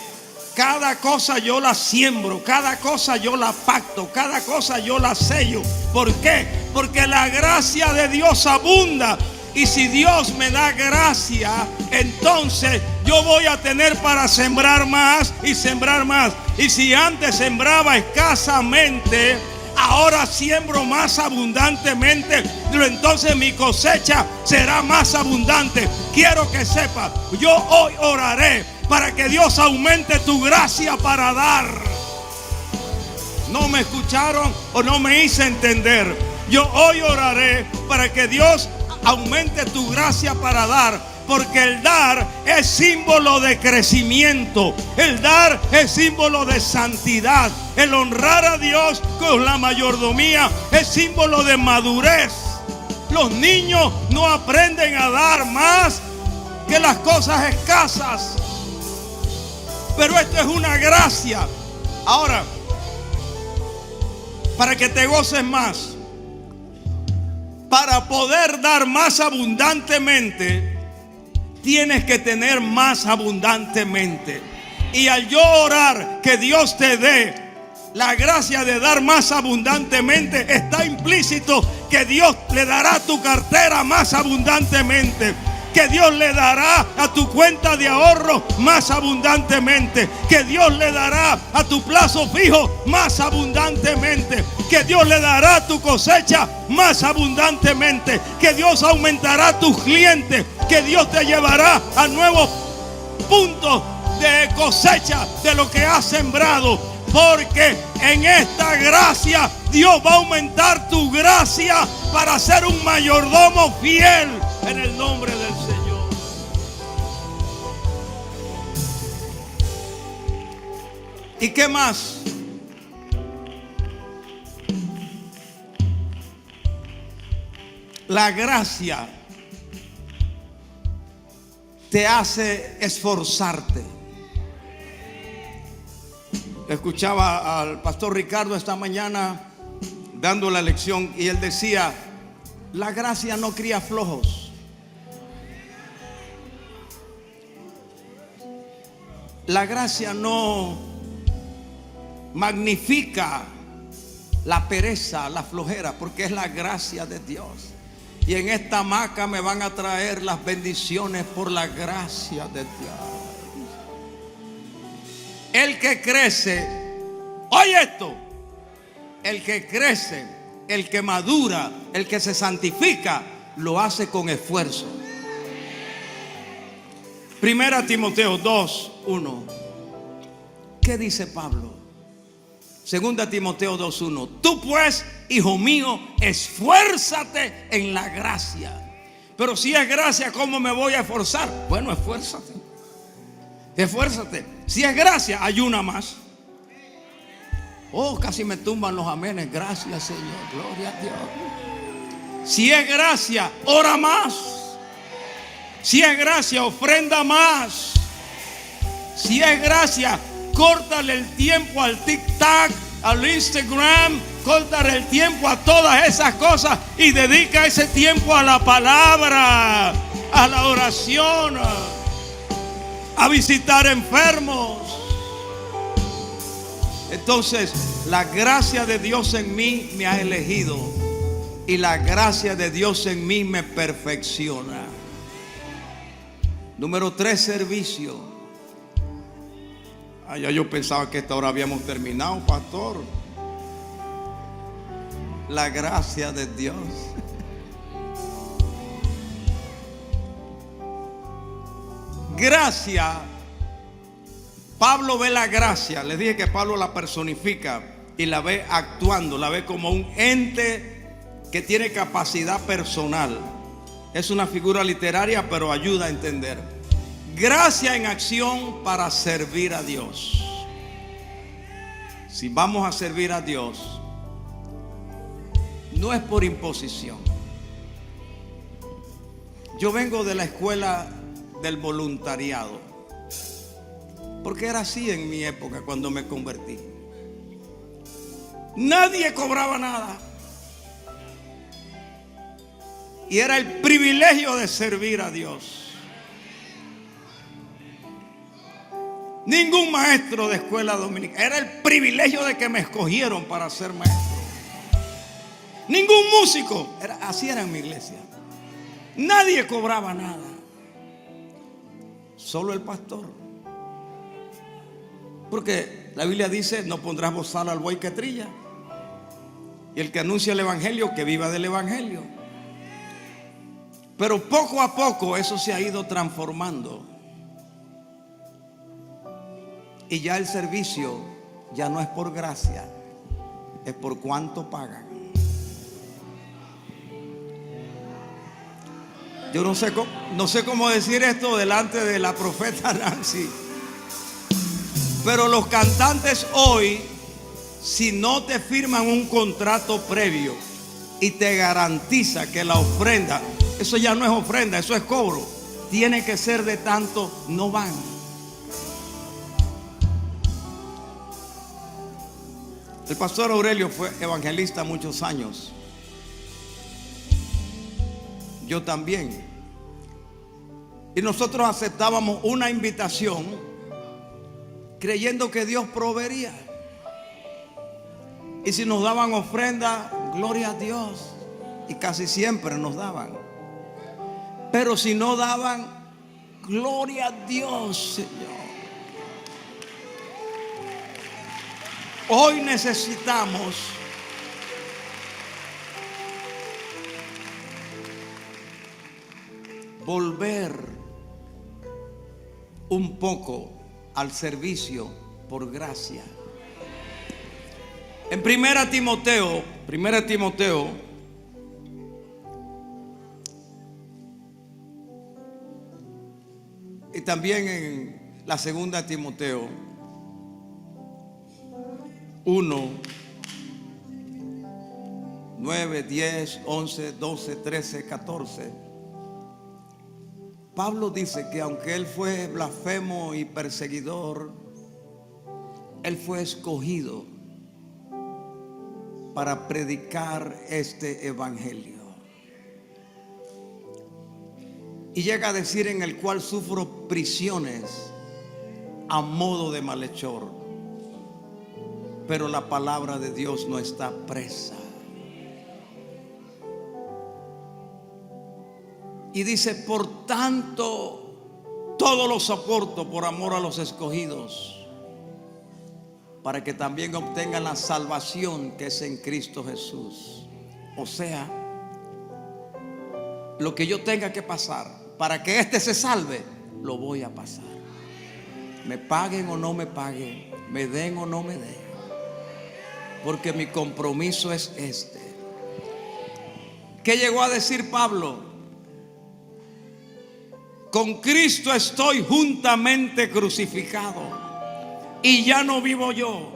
cada cosa yo la siembro, cada cosa yo la pacto, cada cosa yo la sello. ¿Por qué? Porque la gracia de Dios abunda. Y si Dios me da gracia, entonces yo voy a tener para sembrar más y sembrar más. Y si antes sembraba escasamente, ahora siembro más abundantemente. Entonces mi cosecha será más abundante. Quiero que sepas, yo hoy oraré para que Dios aumente tu gracia para dar. ¿No me escucharon o no me hice entender? Yo hoy oraré para que Dios aumente tu gracia para dar. Porque el dar es símbolo de crecimiento. El dar es símbolo de santidad. El honrar a Dios con la mayordomía es símbolo de madurez. Los niños no aprenden a dar más que las cosas escasas. Pero esto es una gracia. Ahora, para que te goces más, para poder dar más abundantemente, tienes que tener más abundantemente. Y al yo orar que Dios te dé la gracia de dar más abundantemente, está implícito que Dios le dará a tu cartera más abundantemente, que Dios le dará a tu cuenta de ahorro más abundantemente, que Dios le dará a tu plazo fijo más abundantemente, que Dios le dará a tu cosecha más abundantemente, que Dios aumentará tus clientes, que Dios te llevará a nuevos puntos de cosecha de lo que has sembrado. Porque en esta gracia Dios va a aumentar tu gracia para ser un mayordomo fiel en el nombre del Señor. ¿Y qué más? La gracia te hace esforzarte. Escuchaba al pastor Ricardo esta mañana dando la lección y él decía: la gracia no cría flojos. La gracia no magnifica la pereza, la flojera, porque es la gracia de Dios. Y en esta hamaca me van a traer las bendiciones por la gracia de Dios. El que crece, oye esto, el que crece, el que madura, el que se santifica, lo hace con esfuerzo. Primera Timoteo 2:1. ¿Qué dice Pablo? Segunda Timoteo 2:1. Tú pues, hijo mío, esfuérzate en la gracia. Pero si es gracia, ¿cómo me voy a esforzar? Bueno, esfuérzate. Esfuérzate. Si es gracia, ayuna más. Oh, casi me tumban los amenes. Gracias, Señor. Gloria a Dios. Si es gracia, ora más. Si es gracia, ofrenda más. Si es gracia, córtale el tiempo al tic-tac, al Instagram, córtale el tiempo a todas esas cosas y dedica ese tiempo a la palabra, a la oración, a visitar enfermos. Entonces, la gracia de Dios en mí me ha elegido y la gracia de Dios en mí me perfecciona. Número 3, servicio. Ya yo pensaba que esta hora habíamos terminado, pastor. La gracia de Dios. Gracia. Pablo ve la gracia. Les dije que Pablo la personifica y la ve actuando, la ve como un ente que tiene capacidad personal. Es una figura literaria, pero ayuda a entender. Gracia en acción para servir a Dios. Si vamos a servir a Dios, no es por imposición. Yo vengo de la escuela del voluntariado, porque era así en mi época cuando me convertí. Nadie cobraba nada. Y era el privilegio de servir a Dios. Ningún maestro de escuela dominical. Era el privilegio de que me escogieron para ser maestro. Ningún músico. Así era en mi iglesia. Nadie cobraba nada. Solo el pastor. Porque la Biblia dice: no pondrás bozal al buey que trilla. Y el que anuncia el evangelio, que viva del evangelio. Pero poco a poco eso se ha ido transformando. Y ya el servicio ya no es por gracia, es por cuánto pagan. Yo no sé cómo decir esto delante de la profeta Nancy, pero los cantantes hoy, si no te firman un contrato previo y te garantiza que la ofrenda, eso ya no es ofrenda, eso es cobro, tiene que ser de tanto, no van. El pastor Aurelio fue evangelista muchos años. Yo también. Y nosotros aceptábamos una invitación creyendo que Dios proveería. Y si nos daban ofrenda, gloria a Dios. Y casi siempre nos daban. Pero si no daban, gloria a Dios, Señor. Hoy necesitamos volver un poco al servicio por gracia. En 1 Timoteo y también en la 2 Timoteo 1, 9, 10, 11, 12, 13, 14. Pablo dice que aunque él fue blasfemo y perseguidor, él fue escogido para predicar este evangelio. Y llega a decir: en el cual sufro prisiones a modo de malhechor, pero la palabra de Dios no está presa. Y dice: por tanto, todo lo soporto por amor a los escogidos, para que también obtengan la salvación que es en Cristo Jesús. O sea, lo que yo tenga que pasar para que éste se salve, lo voy a pasar. Me paguen o no me paguen, me den o no me den. Porque mi compromiso es este. ¿Qué llegó a decir Pablo? Con Cristo estoy juntamente crucificado, y ya no vivo yo,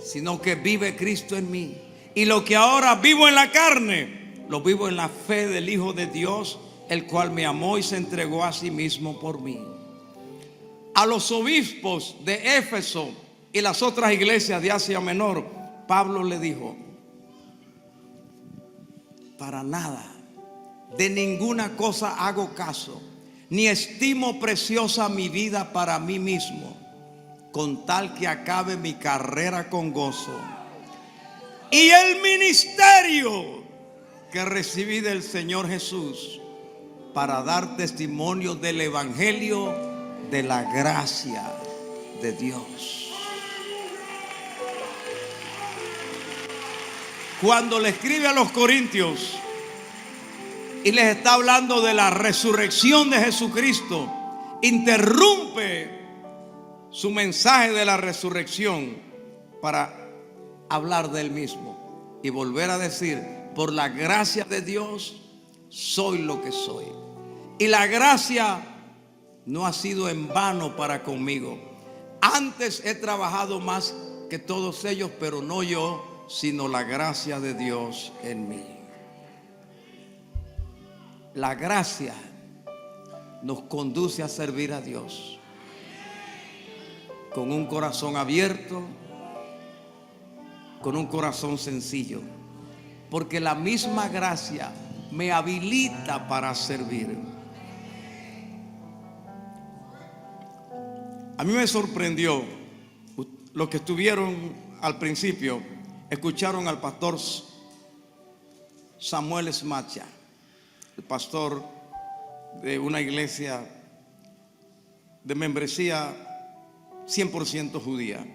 sino que vive Cristo en mí. Y lo que ahora vivo en la carne, lo vivo en la fe del Hijo de Dios, el cual me amó y se entregó a sí mismo por mí. A los obispos de Éfeso y las otras iglesias de Asia Menor, Pablo le dijo: para nada, de ninguna cosa hago caso, ni estimo preciosa mi vida para mí mismo, con tal que acabe mi carrera con gozo y el ministerio que recibí del Señor Jesús, para dar testimonio del evangelio de la gracia de Dios. Cuando le escribe a los corintios y les está hablando de la resurrección de Jesucristo, interrumpe su mensaje de la resurrección para hablar del mismo y volver a decir: por la gracia de Dios soy lo que soy. Y la gracia no ha sido en vano para conmigo. Antes he trabajado más que todos ellos, pero no yo, sino la gracia de Dios en mí. La gracia nos conduce a servir a Dios con un corazón abierto, con un corazón sencillo, porque la misma gracia me habilita para servir. A mí me sorprendió, los que estuvieron al principio escucharon al pastor Samuel Smacha, el pastor de una iglesia de membresía 100% judía.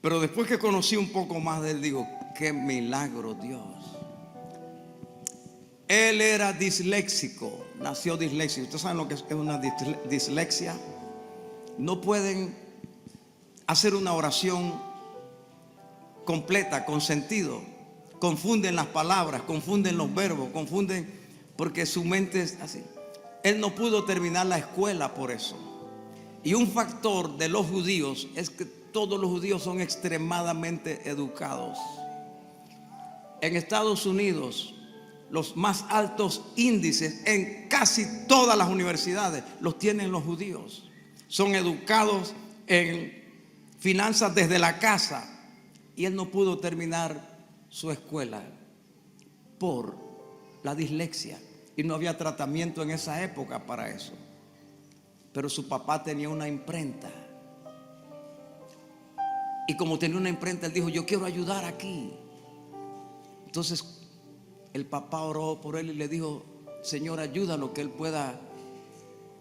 Pero después que conocí un poco más de él, digo, qué milagro, Dios. Él era disléxico, nació disléxico. ¿Ustedes saben lo que es una dislexia? No pueden hacer una oración completa, con sentido. Confunden las palabras, confunden los verbos, confunden, porque su mente es así. Él no pudo terminar la escuela por eso. Y un factor de los judíos es que todos los judíos son extremadamente educados. En Estados Unidos, los más altos índices en casi todas las universidades los tienen los judíos. Son educados en finanzas desde la casa. Y él no pudo terminar su escuela por la dislexia. Y no había tratamiento en esa época para eso. Pero su papá tenía una imprenta. Y como tenía una imprenta, él dijo, yo quiero ayudar aquí. Entonces el papá oró por él y le dijo, Señor, ayúdalo, que él pueda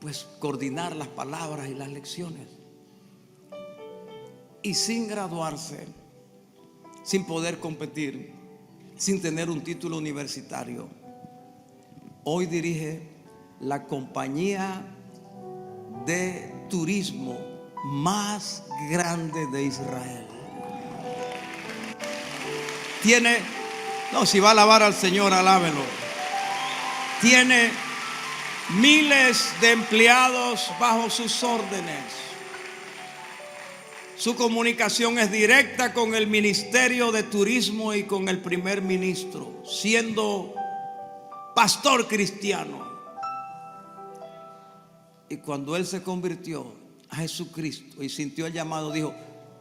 pues coordinar las palabras y las lecciones. Y sin graduarse, sin poder competir, sin tener un título universitario, hoy dirige la compañía de turismo más grande de Israel. Si va a alabar al Señor, alábelo. Tiene miles de empleados bajo sus órdenes. Su comunicación es directa con el Ministerio de Turismo y con el primer ministro, siendo pastor cristiano. Y cuando él se convirtió a Jesucristo y sintió el llamado, dijo,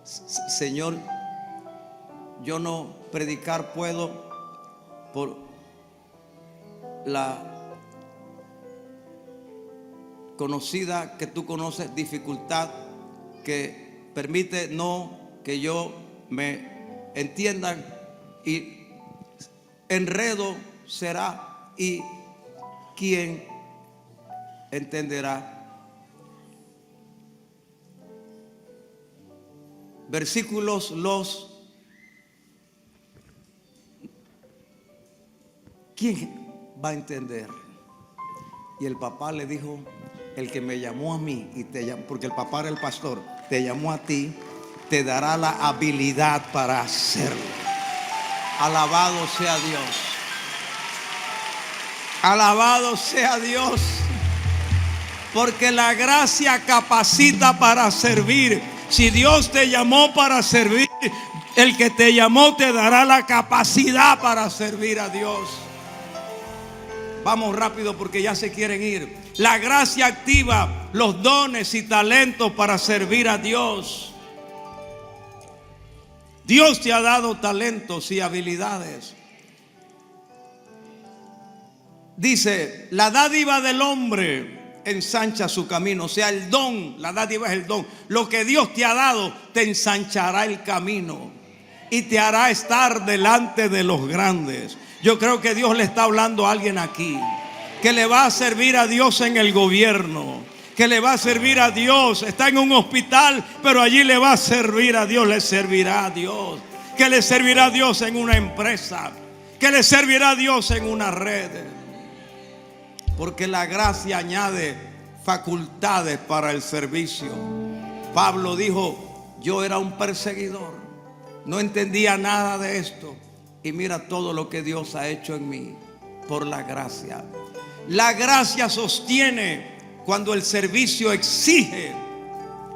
Señor, yo no predicar puedo por la conocida, que tú conoces, dificultad que permite no que yo me entiendan, y enredo será, y quién entenderá. Versículos ¿quién va a entender? Y el papá le dijo, el que me llamó a mí y te llamó, porque el papá era el pastor, te llamó a ti, te dará la habilidad para hacerlo. Alabado sea Dios. Alabado sea Dios. Porque la gracia capacita para servir. Si Dios te llamó para servir, el que te llamó te dará la capacidad para servir a Dios. Vamos rápido porque ya se quieren ir. La gracia activa los dones y talentos para servir a Dios. Dios te ha dado talentos y habilidades. Dice, la dádiva del hombre ensancha su camino. O sea, el don, la dádiva es el don. Lo que Dios te ha dado te ensanchará el camino y te hará estar delante de los grandes. Yo creo que Dios le está hablando a alguien aquí que le va a servir a Dios en el gobierno, que le va a servir a Dios. Está en un hospital, pero allí le va a servir a Dios, le servirá a Dios. Que le servirá a Dios en una empresa, que le servirá a Dios en una red. Porque la gracia añade facultades para el servicio. Pablo dijo, yo era un perseguidor, no entendía nada de esto, y mira todo lo que Dios ha hecho en mí por la gracia. La gracia sostiene cuando el servicio exige,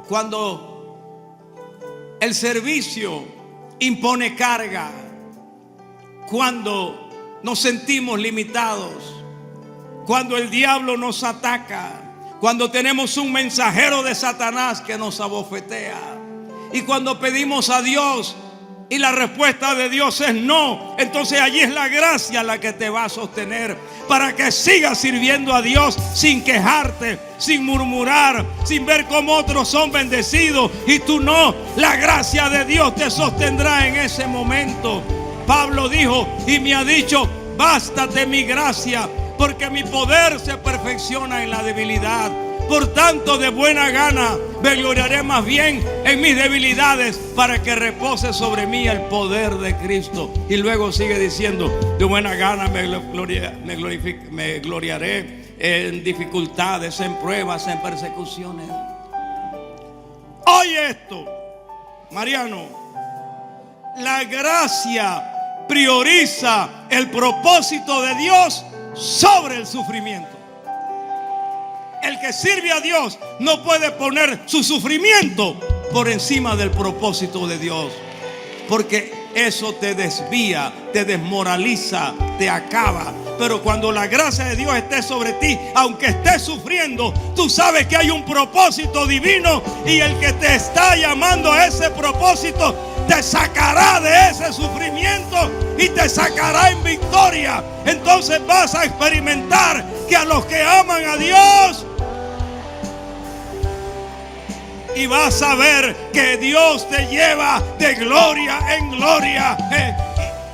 cuando el servicio impone carga, cuando nos sentimos limitados, cuando el diablo nos ataca, cuando tenemos un mensajero de Satanás que nos abofetea, y cuando pedimos a Dios y la respuesta de Dios es no, entonces allí es la gracia la que te va a sostener para que sigas sirviendo a Dios sin quejarte, sin murmurar, sin ver cómo otros son bendecidos y tú no. La gracia de Dios te sostendrá en ese momento. Pablo dijo y me ha dicho, bástate mi gracia, porque mi poder se perfecciona en la debilidad. Por tanto, de buena gana me gloriaré más bien en mis debilidades, para que repose sobre mí el poder de Cristo. Y luego sigue diciendo: de buena gana me gloriaré en dificultades, en pruebas, en persecuciones. Oye esto, Mariano: la gracia prioriza el propósito de Dios sobre el sufrimiento. El que sirve a Dios no puede poner su sufrimiento por encima del propósito de Dios, porque eso te desvía, te desmoraliza, te acaba. Pero cuando la gracia de Dios esté sobre ti, aunque estés sufriendo, tú sabes que hay un propósito divino, y el que te está llamando a ese propósito te sacará de ese sufrimiento y te sacará en victoria. Entonces vas a experimentar que a los que aman a Dios, y vas a ver que Dios te lleva de gloria en gloria,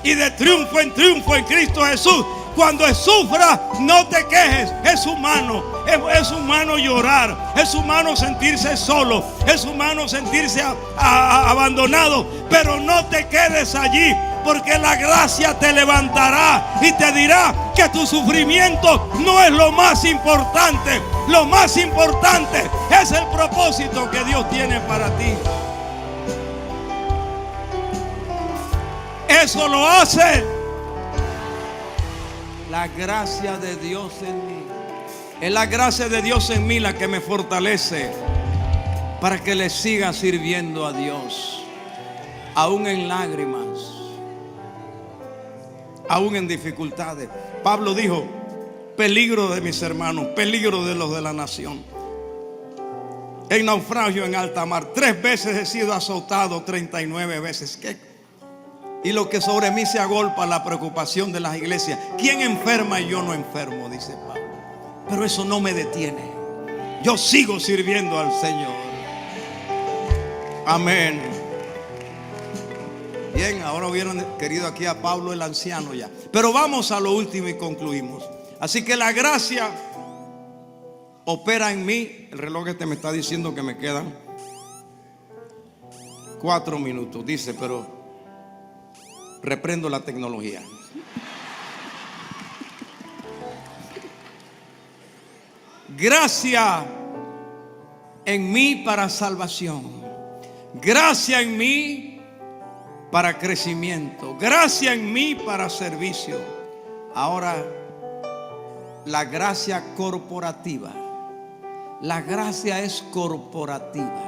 y de triunfo en triunfo en Cristo Jesús. Cuando sufras, no te quejes. Es humano, es humano llorar, es humano sentirse solo, es humano sentirse abandonado. Pero no te quedes allí, porque la gracia te levantará y te dirá que tu sufrimiento no es lo más importante. Lo más importante es el propósito que Dios tiene para ti. Eso lo hace la gracia de Dios en mí. Es la gracia de Dios en mí la que me fortalece para que le siga sirviendo a Dios, aún en lágrimas, aún en dificultades. Pablo dijo: peligro de mis hermanos, peligro de los de la nación. En naufragio en alta mar, 3 veces he sido azotado, 39 veces. ¿Qué? Y lo que sobre mí se agolpa, la preocupación de las iglesias. ¿Quién enferma y yo no enfermo?, dice Pablo. Pero eso no me detiene. Yo sigo sirviendo al Señor. Amén. Bien, ahora hubieran querido aquí a Pablo el anciano ya. Pero vamos a lo último y concluimos. Así que la gracia opera en mí. El reloj me está diciendo que me quedan 4 minutos. Dice, pero reprendo la tecnología. Gracia en mí para salvación. Gracia en mí para crecimiento. Gracia en mí para servicio. Ahora, la gracia corporativa. La gracia es corporativa.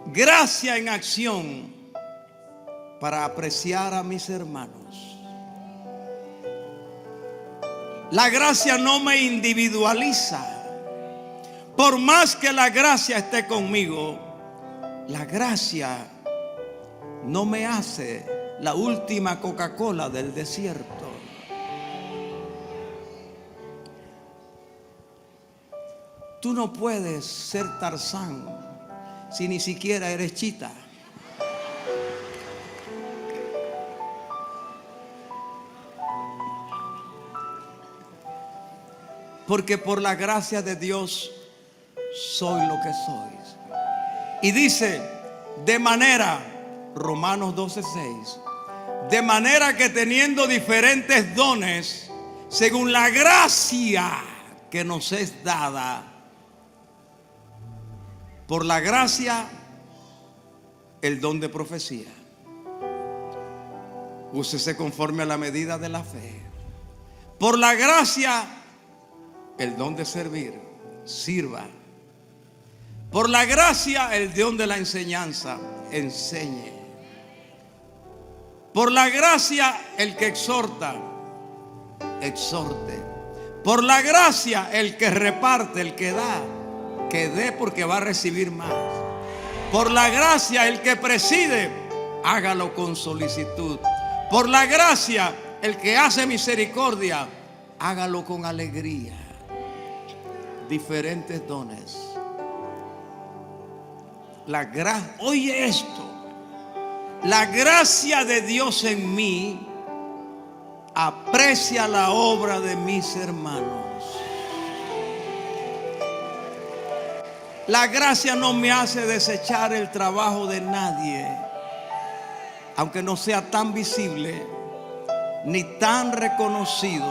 Gracia en acción para apreciar a mis hermanos. La gracia no me individualiza. Por más que la gracia esté conmigo, la gracia no me hace la última Coca-Cola del desierto. Tú no puedes ser Tarzán si ni siquiera eres chita. Porque por la gracia de Dios soy lo que soy. Y dice, de manera, Romanos 12:6, de manera que teniendo diferentes dones, según la gracia que nos es dada, por la gracia, el don de profecía. Úsese conforme a la medida de la fe. Por la gracia, el don de servir. Sirva. Por la gracia, el don de la enseñanza. Enseñe. Por la gracia, el que exhorta. Exhorte. Por la gracia, el que reparte, el que da. Que dé, porque va a recibir más. Por la gracia, el que preside, hágalo con solicitud. Por la gracia, el que hace misericordia, hágalo con alegría. Diferentes dones. La gracia, oye esto, la gracia de Dios en mí aprecia la obra de mis hermanos. La gracia no me hace desechar el trabajo de nadie, aunque no sea tan visible ni tan reconocido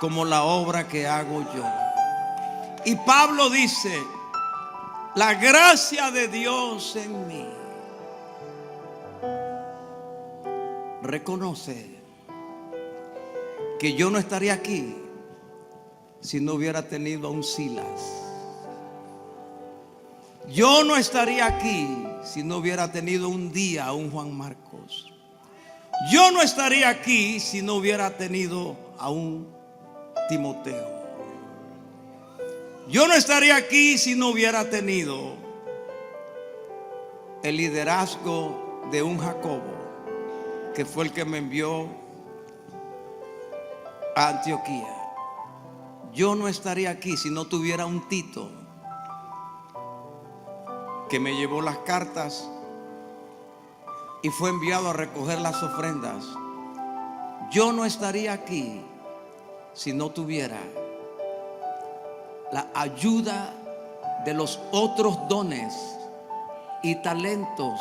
como la obra que hago yo. Y Pablo dice: la gracia de Dios en mí. Reconoce que yo no estaría aquí si no hubiera tenido a un Silas. Yo no estaría aquí si no hubiera tenido un día a un Juan Marcos. Yo no estaría aquí si no hubiera tenido a un Timoteo. Yo no estaría aquí si no hubiera tenido el liderazgo de un Jacobo, que fue el que me envió a Antioquía. Yo no estaría aquí si no tuviera un Tito, que me llevó las cartas y fue enviado a recoger las ofrendas. Yo no estaría aquí si no tuviera la ayuda de los otros dones y talentos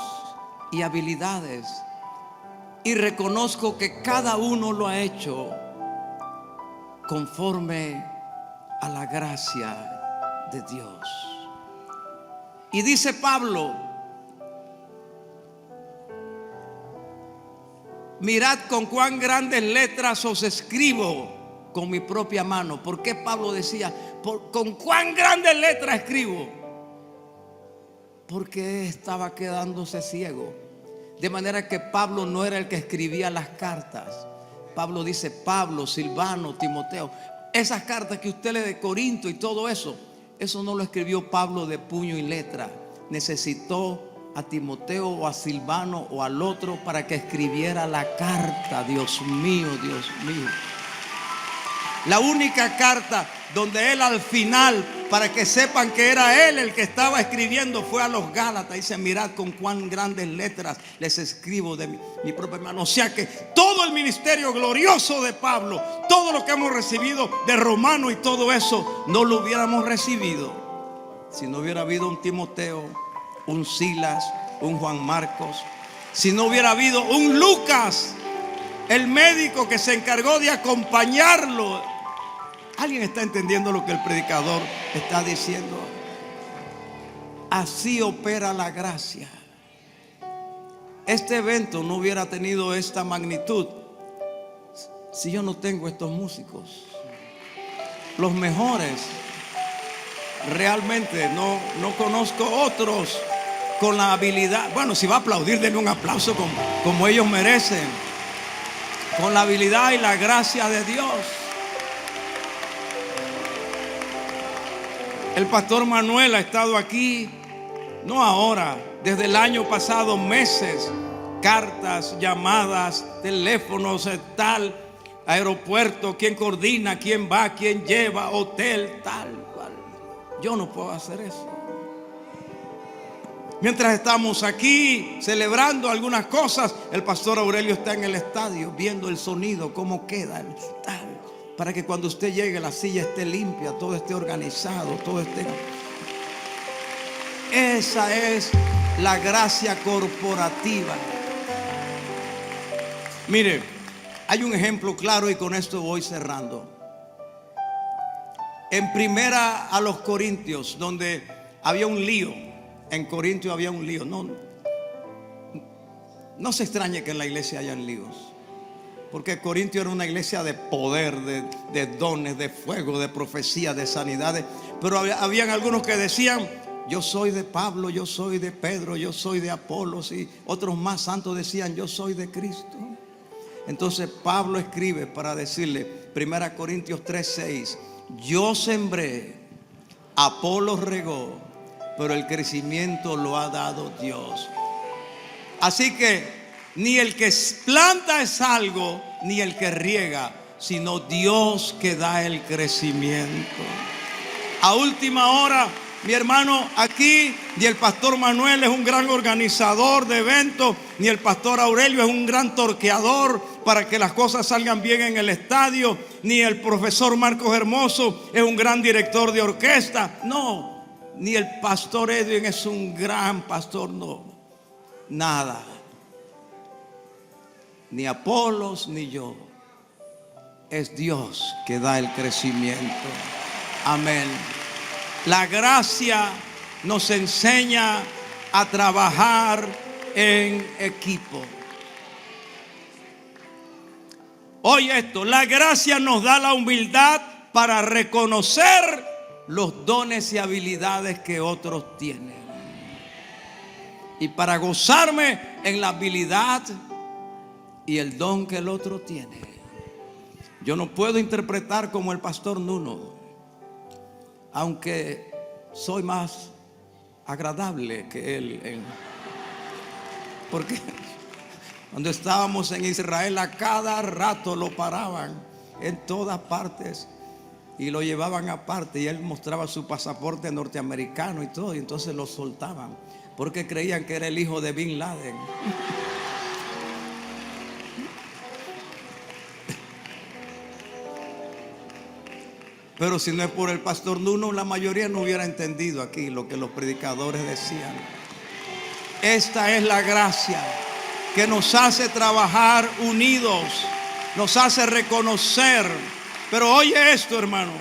y habilidades. Y reconozco que cada uno lo ha hecho conforme a la gracia de Dios. Y dice Pablo: mirad con cuán grandes letras os escribo con mi propia mano. ¿Por qué Pablo decía con cuán grandes letras escribo? Porque estaba quedándose ciego. De manera que Pablo no era el que escribía las cartas. Pablo dice: Pablo, Silvano, Timoteo. Esas cartas que usted lee de Corinto y todo eso, eso no lo escribió Pablo de puño y letra. Necesitó a Timoteo o a Silvano o al otro para que escribiera la carta. Dios mío, Dios mío. La única carta donde él al final, para que sepan que era él el que estaba escribiendo, fue a los Gálatas. Dice: mirad con cuán grandes letras les escribo de mi propia mano. O sea que todo el ministerio glorioso de Pablo, todo lo que hemos recibido de Romano y todo eso, no lo hubiéramos recibido si no hubiera habido un Timoteo, un Silas, un Juan Marcos, si no hubiera habido un Lucas, el médico que se encargó de acompañarlo. ¿Alguien está entendiendo lo que el predicador está diciendo? Así opera la gracia. Este evento no hubiera tenido esta magnitud si yo no tengo estos músicos. Los mejores. Realmente no conozco otros con la habilidad. Bueno, si va a aplaudir, denle un aplauso como ellos merecen. Con la habilidad y la gracia de Dios. El pastor Manuel ha estado aquí, no ahora, desde el año pasado, meses. Cartas, llamadas, teléfonos, tal, aeropuerto, quién coordina, quién va, quién lleva, hotel, tal cual. Yo no puedo hacer eso. Mientras estamos aquí celebrando algunas cosas, el pastor Aurelio está en el estadio viendo el sonido, cómo queda el tal, para que cuando usted llegue la silla esté limpia, todo esté organizado, todo esté. Esa es la gracia corporativa. Mire, hay un ejemplo claro y con esto voy cerrando. En primera a los Corintios, donde había un lío. En Corintio había un lío. No se extrañe que en la iglesia hayan líos, porque Corintio era una iglesia de poder, de dones, de fuego, de profecía, de sanidades. Pero habían algunos que decían: yo soy de Pablo, yo soy de Pedro, yo soy de Apolos. Y otros más santos decían: yo soy de Cristo. Entonces Pablo escribe para decirle, 1 Corintios 3:6: yo sembré, Apolos regó, pero el crecimiento lo ha dado Dios. Así que ni el que planta es algo, ni el que riega, sino Dios que da el crecimiento. A última hora, mi hermano, aquí ni el pastor Manuel es un gran organizador de eventos, ni el pastor Aurelio es un gran torqueador para que las cosas salgan bien en el estadio, ni el profesor Marcos Hermoso es un gran director de orquesta, no, ni el pastor Edwin es un gran pastor, no, nada, ni Apolos ni yo, es Dios que da el crecimiento. Amén. La gracia nos enseña a trabajar en equipo. Oye esto, la gracia nos da la humildad para reconocer los dones y habilidades que otros tienen, y para gozarme en la habilidad y el don que el otro tiene. Yo no puedo interpretar como el pastor Nuno, aunque soy más agradable que él, porque cuando estábamos en Israel a cada rato lo paraban en todas partes y lo llevaban aparte, y él mostraba su pasaporte norteamericano y todo, y entonces lo soltaban porque creían que era el hijo de Bin Laden. Pero si no es por el pastor Nuno, la mayoría no hubiera entendido aquí lo que los predicadores decían. Esta es la gracia que nos hace trabajar unidos, nos hace reconocer. Pero oye esto, hermano,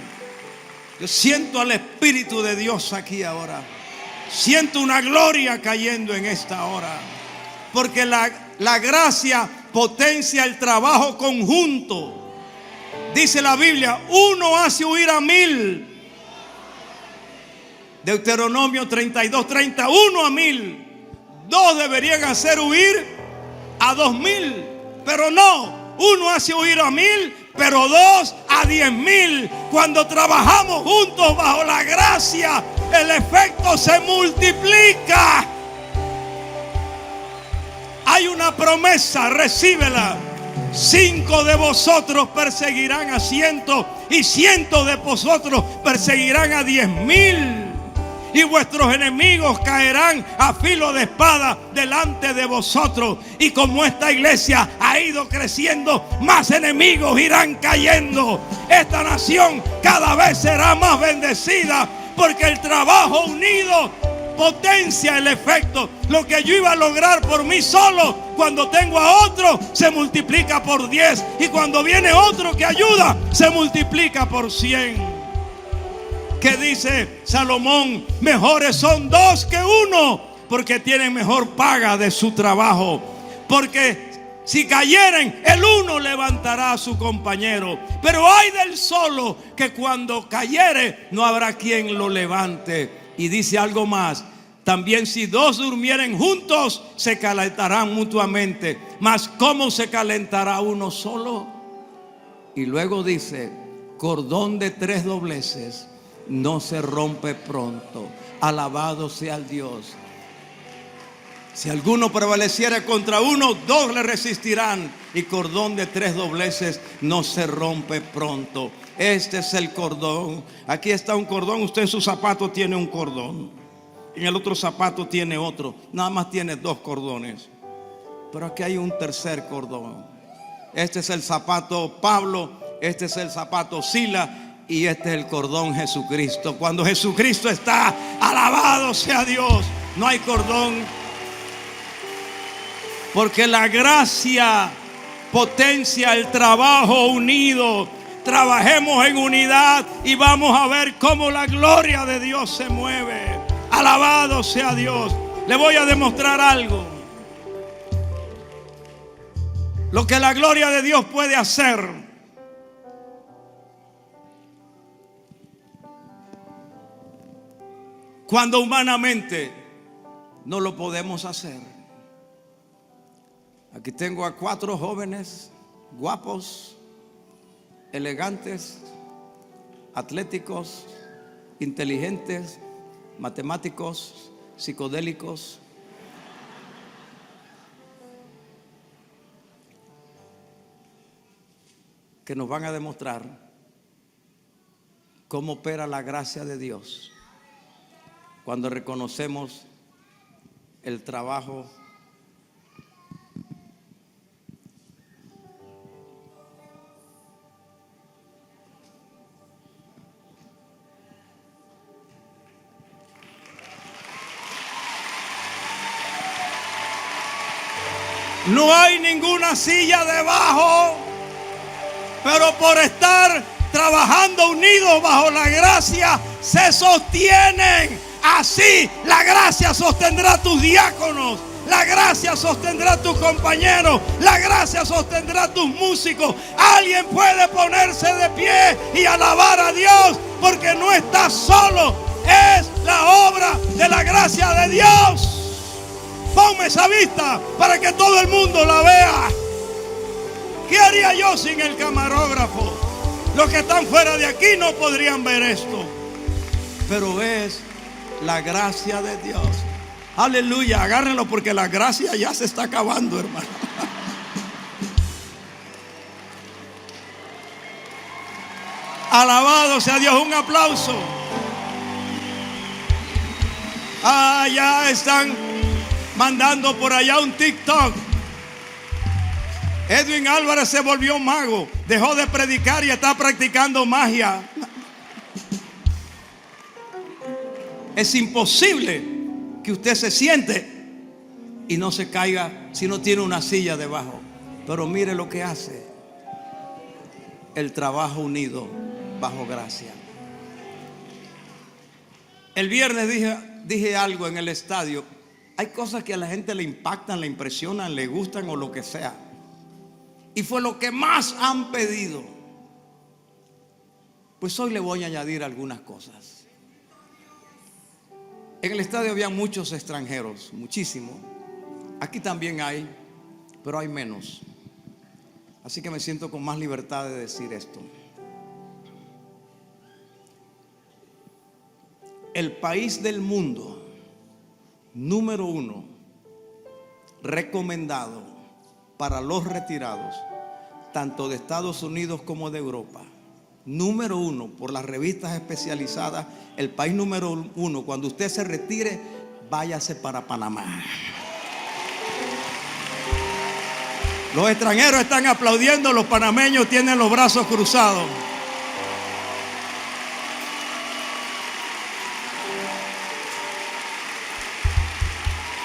yo siento al Espíritu de Dios aquí ahora, siento una gloria cayendo en esta hora, porque la gracia potencia el trabajo conjunto. Dice la Biblia, uno hace huir a 1000. Deuteronomio 32:30, 1 a 1000. 2 deberían hacer huir a 2000, pero no, uno hace huir a 1000, pero 2 a 10,000. Cuando trabajamos juntos bajo la gracia, el efecto se multiplica. Hay una promesa, recíbela. 5 de vosotros perseguirán a 100, y 100 de vosotros perseguirán a 10,000. Y vuestros enemigos caerán a filo de espada delante de vosotros. Y como esta iglesia ha ido creciendo, más enemigos irán cayendo. Esta nación cada vez será más bendecida, porque el trabajo unido potencia el efecto. Lo que yo iba a lograr por mí solo, cuando tengo a otro, se multiplica por 10. Y cuando viene otro que ayuda, se multiplica por 100. ¿Qué dice Salomón? Mejores son 2 que 1, porque tienen mejor paga de su trabajo. Porque si cayeren, el uno levantará a su compañero. Pero hay del solo, que cuando cayere, no habrá quien lo levante. Y dice algo más: también si 2 durmieren juntos, se calentarán mutuamente. Mas ¿cómo se calentará uno solo? Y luego dice: cordón de 3 dobleces no se rompe pronto. Alabado sea el Dios. Si alguno prevaleciera contra uno, 2 le resistirán. Y cordón de 3 dobleces no se rompe pronto. Este es el cordón. Aquí está un cordón. Usted en su zapato tiene un cordón, en el otro zapato tiene otro. Nada más tiene 2 cordones. Pero aquí hay un tercer cordón. Este es el zapato Pablo, este es el zapato Sila, y este es el cordón Jesucristo. Cuando Jesucristo está, alabado sea Dios, no hay cordón. Porque la gracia potencia el trabajo unido. Trabajemos en unidad y vamos a ver cómo la gloria de Dios se mueve. Alabado sea Dios. Le voy a demostrar algo. Lo que la gloria de Dios puede hacer. Cuando humanamente no lo podemos hacer. Aquí tengo a 4 jóvenes guapos, elegantes, atléticos, inteligentes, matemáticos, psicodélicos. Que nos van a demostrar cómo opera la gracia de Dios cuando reconocemos el trabajo No hay ninguna silla debajo, pero por estar trabajando unidos bajo la gracia, se sostienen. Así la gracia sostendrá a tus diáconos, la gracia sostendrá a tus compañeros, la gracia sostendrá a tus músicos. Alguien puede ponerse de pie y alabar a Dios, porque no está solo, es la obra de la gracia de Dios. Ponme esa vista para que todo el mundo la vea. ¿Qué haría yo sin el camarógrafo? Los que están fuera de aquí no podrían ver esto, pero es la gracia de Dios. Aleluya, agárrenlo porque la gracia ya se está acabando, hermano. Alabado sea Dios, un aplauso. Ya están mandando por allá un TikTok. Edwin Álvarez se volvió mago, dejó de predicar y está practicando magia. Es imposible que usted se siente y no se caiga si no tiene una silla debajo. Pero mire lo que hace: el trabajo unido bajo gracia. El viernes dije algo en el estadio. Hay cosas que a la gente le impactan, le impresionan, le gustan o lo que sea. Y fue lo que más han pedido. Pues hoy le voy a añadir algunas cosas. En el estadio había muchos extranjeros, muchísimos. Aquí también hay, pero hay menos. Así que me siento con más libertad de decir esto. El país del mundo número 1 recomendado para los retirados, tanto de Estados Unidos como de Europa, número 1 por las revistas especializadas, el país número 1, cuando usted se retire, váyase para Panamá. Los extranjeros están aplaudiendo, los panameños tienen los brazos cruzados.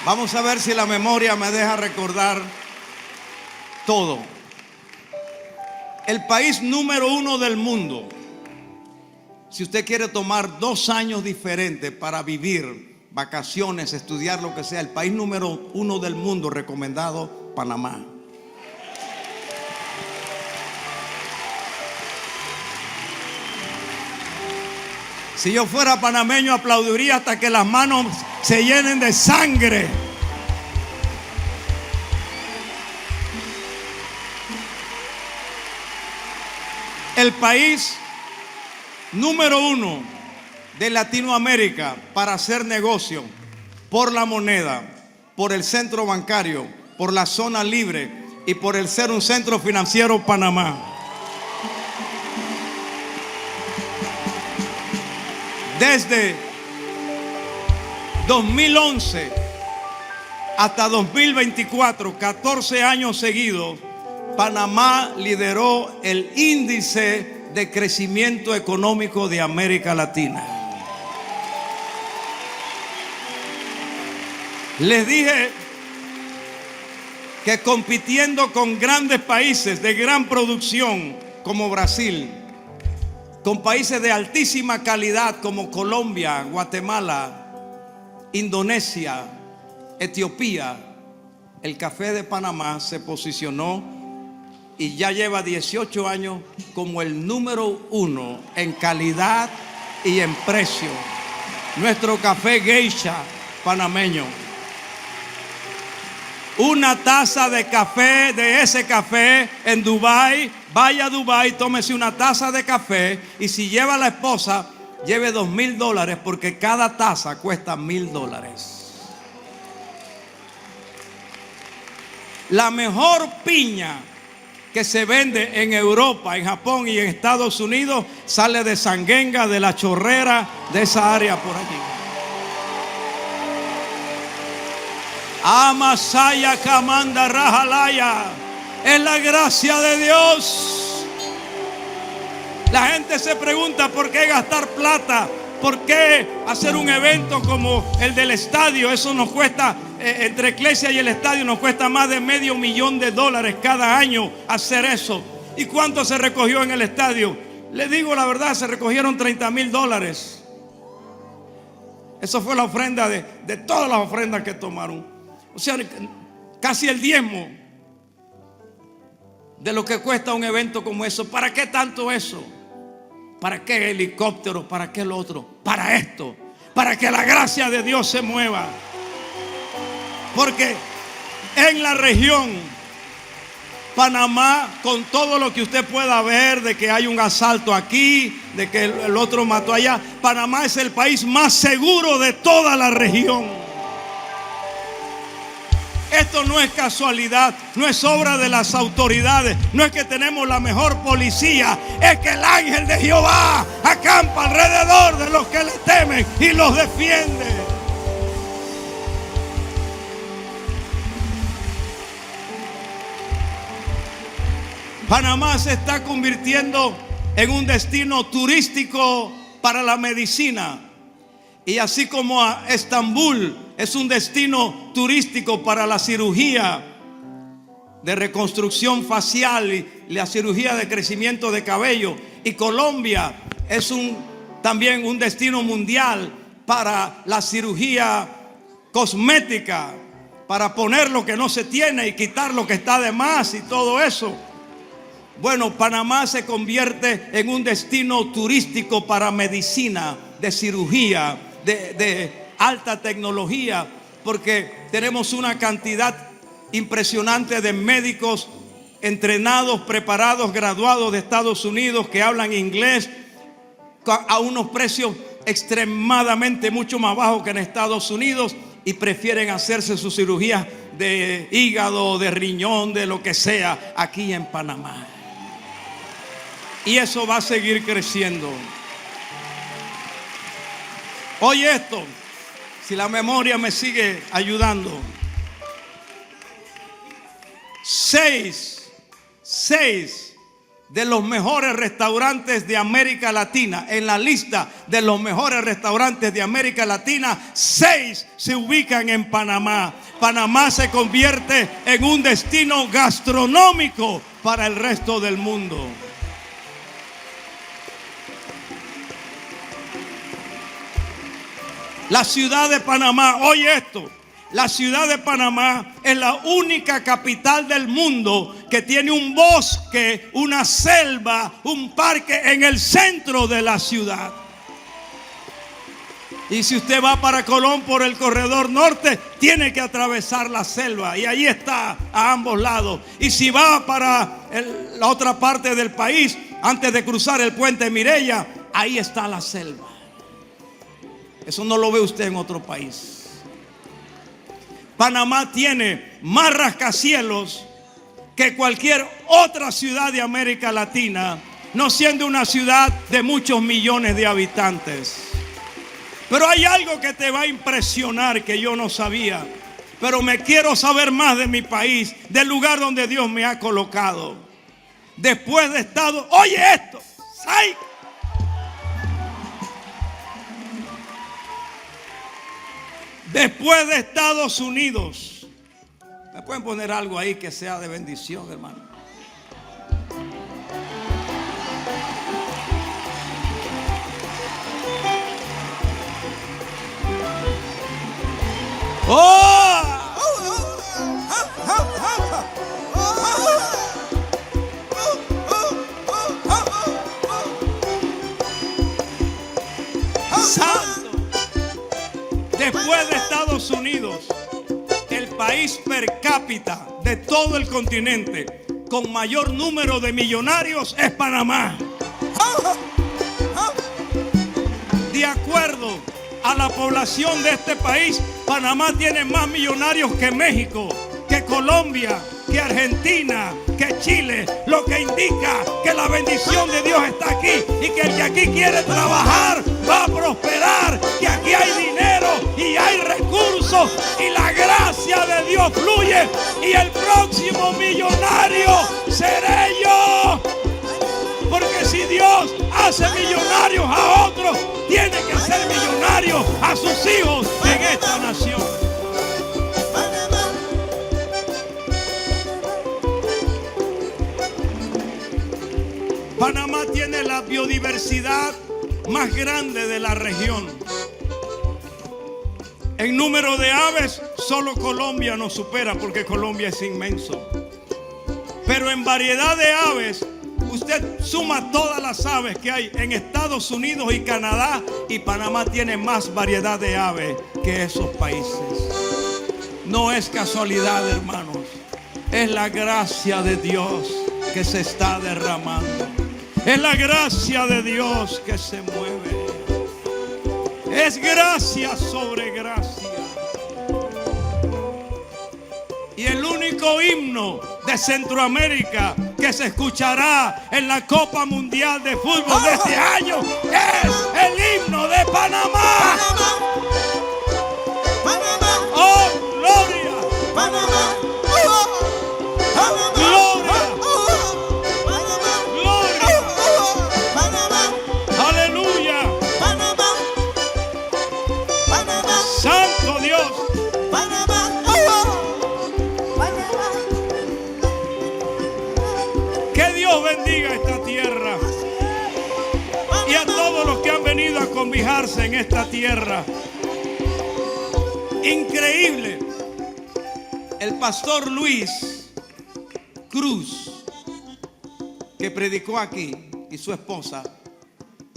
Vamos a ver si la memoria me deja recordar todo. El país número 1 del mundo, si usted quiere tomar 2 años diferentes para vivir, vacaciones, estudiar, lo que sea, el país número 1 del mundo recomendado, Panamá. Si yo fuera panameño, aplaudiría hasta que las manos se llenen de sangre. El país número 1 de Latinoamérica para hacer negocio, por la moneda, por el centro bancario, por la zona libre y por el ser un centro financiero, Panamá. Desde 2011 hasta 2024, 14 años seguidos, Panamá lideró el índice de crecimiento económico de América Latina. Les dije que compitiendo con grandes países de gran producción como Brasil, con países de altísima calidad como Colombia, Guatemala, Indonesia, Etiopía, el café de Panamá se posicionó y ya lleva 18 años como el número 1 en calidad y en precio. Nuestro café Geisha panameño. Una taza de café, de ese café en Dubái, vaya a Dubái, tómese una taza de café y si lleva a la esposa, lleve $2,000 porque cada taza cuesta $1,000. La mejor piña que se vende en Europa, en Japón y en Estados Unidos sale de Sanguenga, de La Chorrera, de esa área por allí. Amasaya Kamanda Rajalaya. Es la gracia de Dios. La gente se pregunta por qué gastar plata ¿Por qué hacer un evento como el del estadio? Eso nos cuesta, entre Iglesia y el estadio nos cuesta más de $500,000 cada año hacer eso. ¿Y cuánto se recogió en el estadio? Le digo la verdad, se recogieron $30,000. Eso fue la ofrenda de todas las ofrendas que tomaron. O sea, casi el diezmo de lo que cuesta un evento como eso. ¿Para qué tanto eso? ¿Para qué helicópteros? ¿Para qué lo otro? Para esto, para que la gracia de Dios se mueva. Porque en la región Panamá, con todo lo que usted pueda ver, de que hay un asalto aquí, de que el otro mató allá, Panamá es el país más seguro de toda la región. Esto no es casualidad, no es obra de las autoridades, no es que tenemos la mejor policía, es que el ángel de Jehová acampa alrededor de los que le temen y los defiende. Panamá se está convirtiendo en un destino turístico para la medicina. Y así como Estambul es un destino turístico para la cirugía de reconstrucción facial y la cirugía de crecimiento de cabello, y Colombia es también un destino mundial para la cirugía cosmética, para poner lo que no se tiene y quitar lo que está de más y todo eso. Bueno, Panamá se convierte en un destino turístico para medicina, de cirugía, de alta tecnología, porque tenemos una cantidad impresionante de médicos entrenados, preparados, graduados de Estados Unidos que hablan inglés a unos precios extremadamente mucho más bajos que en Estados Unidos, y prefieren hacerse sus cirugías de hígado, de riñón, de lo que sea, aquí en Panamá. Y eso va a seguir creciendo. Oye esto, si la memoria me sigue ayudando. 6 de los mejores restaurantes de América Latina, en la lista de los mejores restaurantes de América Latina, 6 se ubican en Panamá. Panamá se convierte en un destino gastronómico para el resto del mundo. La ciudad de Panamá, oye esto, la ciudad de Panamá es la única capital del mundo que tiene un bosque, una selva, un parque en el centro de la ciudad. Y si usted va para Colón por el corredor norte, tiene que atravesar la selva, y ahí está a ambos lados. Y si va para la otra parte del país, antes de cruzar el puente Mireya, ahí está la selva. Eso no lo ve usted en otro país. Panamá tiene más rascacielos que cualquier otra ciudad de América Latina, no siendo una ciudad de muchos millones de habitantes. Pero hay algo que te va a impresionar que yo no sabía, pero me quiero saber más de mi país, del lugar donde Dios me ha colocado. Después de Estados, oye esto, ¡ay! Después de Estados Unidos, ¿me pueden poner algo ahí que sea de bendición, hermano? ¡Oh! ¡Santo! Después de Estados Unidos, el país per cápita de todo el continente con mayor número de millonarios es Panamá. De acuerdo a la población de este país, Panamá tiene más millonarios que México, que Colombia, que Argentina, que Chile, lo que indica que la bendición de Dios está aquí, y que el que aquí quiere trabajar va a prosperar, que aquí hay dinero y hay recursos y la gracia de Dios fluye, y el próximo millonario seré yo, porque si Dios hace millonarios a otros, tiene que hacer millonarios a sus hijos en esta nación. Panamá tiene la biodiversidad más grande de la región. En número de aves, solo Colombia nos supera porque Colombia es inmenso. Pero en variedad de aves, usted suma todas las aves que hay en Estados Unidos y Canadá, y Panamá tiene más variedad de aves que esos países. No es casualidad, hermanos. Es la gracia de Dios que se está derramando. Es la gracia de Dios que se mueve. Es gracia sobre gracia. Y el único himno de Centroamérica que se escuchará en la Copa Mundial de Fútbol de este año es el himno de Panamá. ¡Oh, gloria! Panamá. ¡Gloria! ¡Gloria! ¡Aleluya! ¡Santo Dios! Que Dios bendiga esta tierra y a todos los que han venido a cobijarse en esta tierra. Increíble. El pastor Luis Cruz, que predicó aquí, y su esposa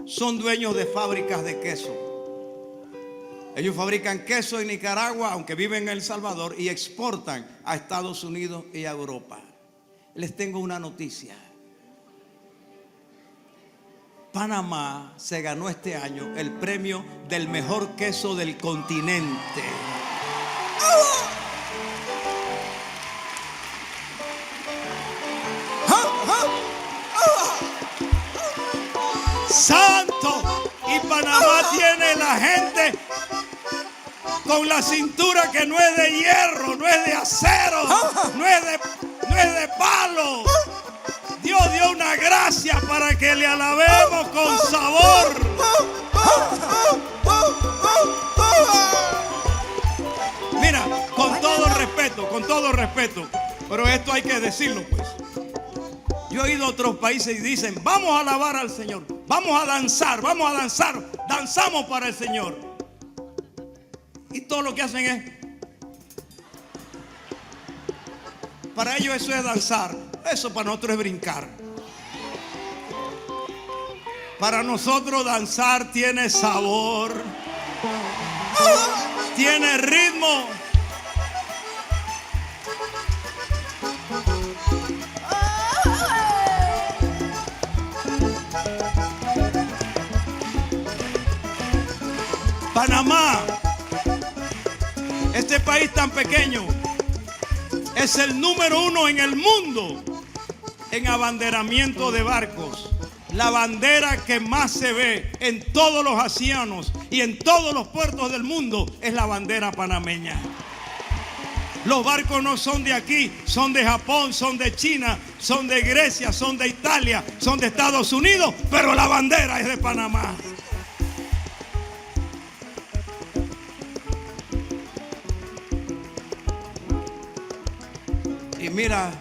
son dueños de fábricas de queso. Ellos fabrican queso en Nicaragua, aunque viven en El Salvador, y exportan a Estados Unidos y a Europa. Les tengo una noticia. Panamá se ganó este año el premio del mejor queso del continente. Santo. Y Panamá tiene la gente con la cintura que no es de hierro, no es de acero, no es de palo. Dios dio una gracia para que le alabemos con sabor. Mira, con todo respeto, pero esto hay que decirlo, pues. Yo he ido a otros países y dicen, vamos a alabar al Señor, vamos a danzar, danzamos para el Señor. Y todo lo que hacen es, para ellos eso es danzar, eso para nosotros es brincar. Para nosotros danzar tiene sabor, tiene ritmo. Panamá, este país tan pequeño, es el número 1 en el mundo en abanderamiento de barcos. La bandera que más se ve en todos los océanos y en todos los puertos del mundo es la bandera panameña. Los barcos no son de aquí, son de Japón, son de China, son de Grecia, son de Italia, son de Estados Unidos, pero la bandera es de Panamá. Y mira,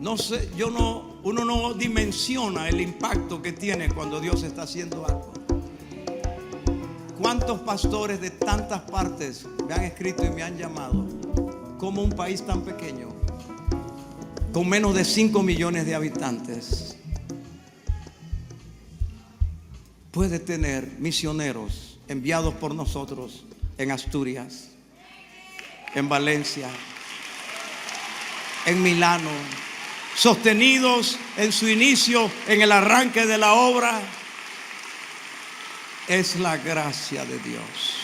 no sé, uno no dimensiona el impacto que tiene cuando Dios está haciendo algo. ¿Cuántos pastores de tantas partes me han escrito y me han llamado? Como un país tan pequeño, con menos de 5 millones de habitantes, puede tener misioneros enviados por nosotros en Asturias, en Valencia, en Milano, sostenidos en su inicio, en el arranque de la obra. Es la gracia de Dios.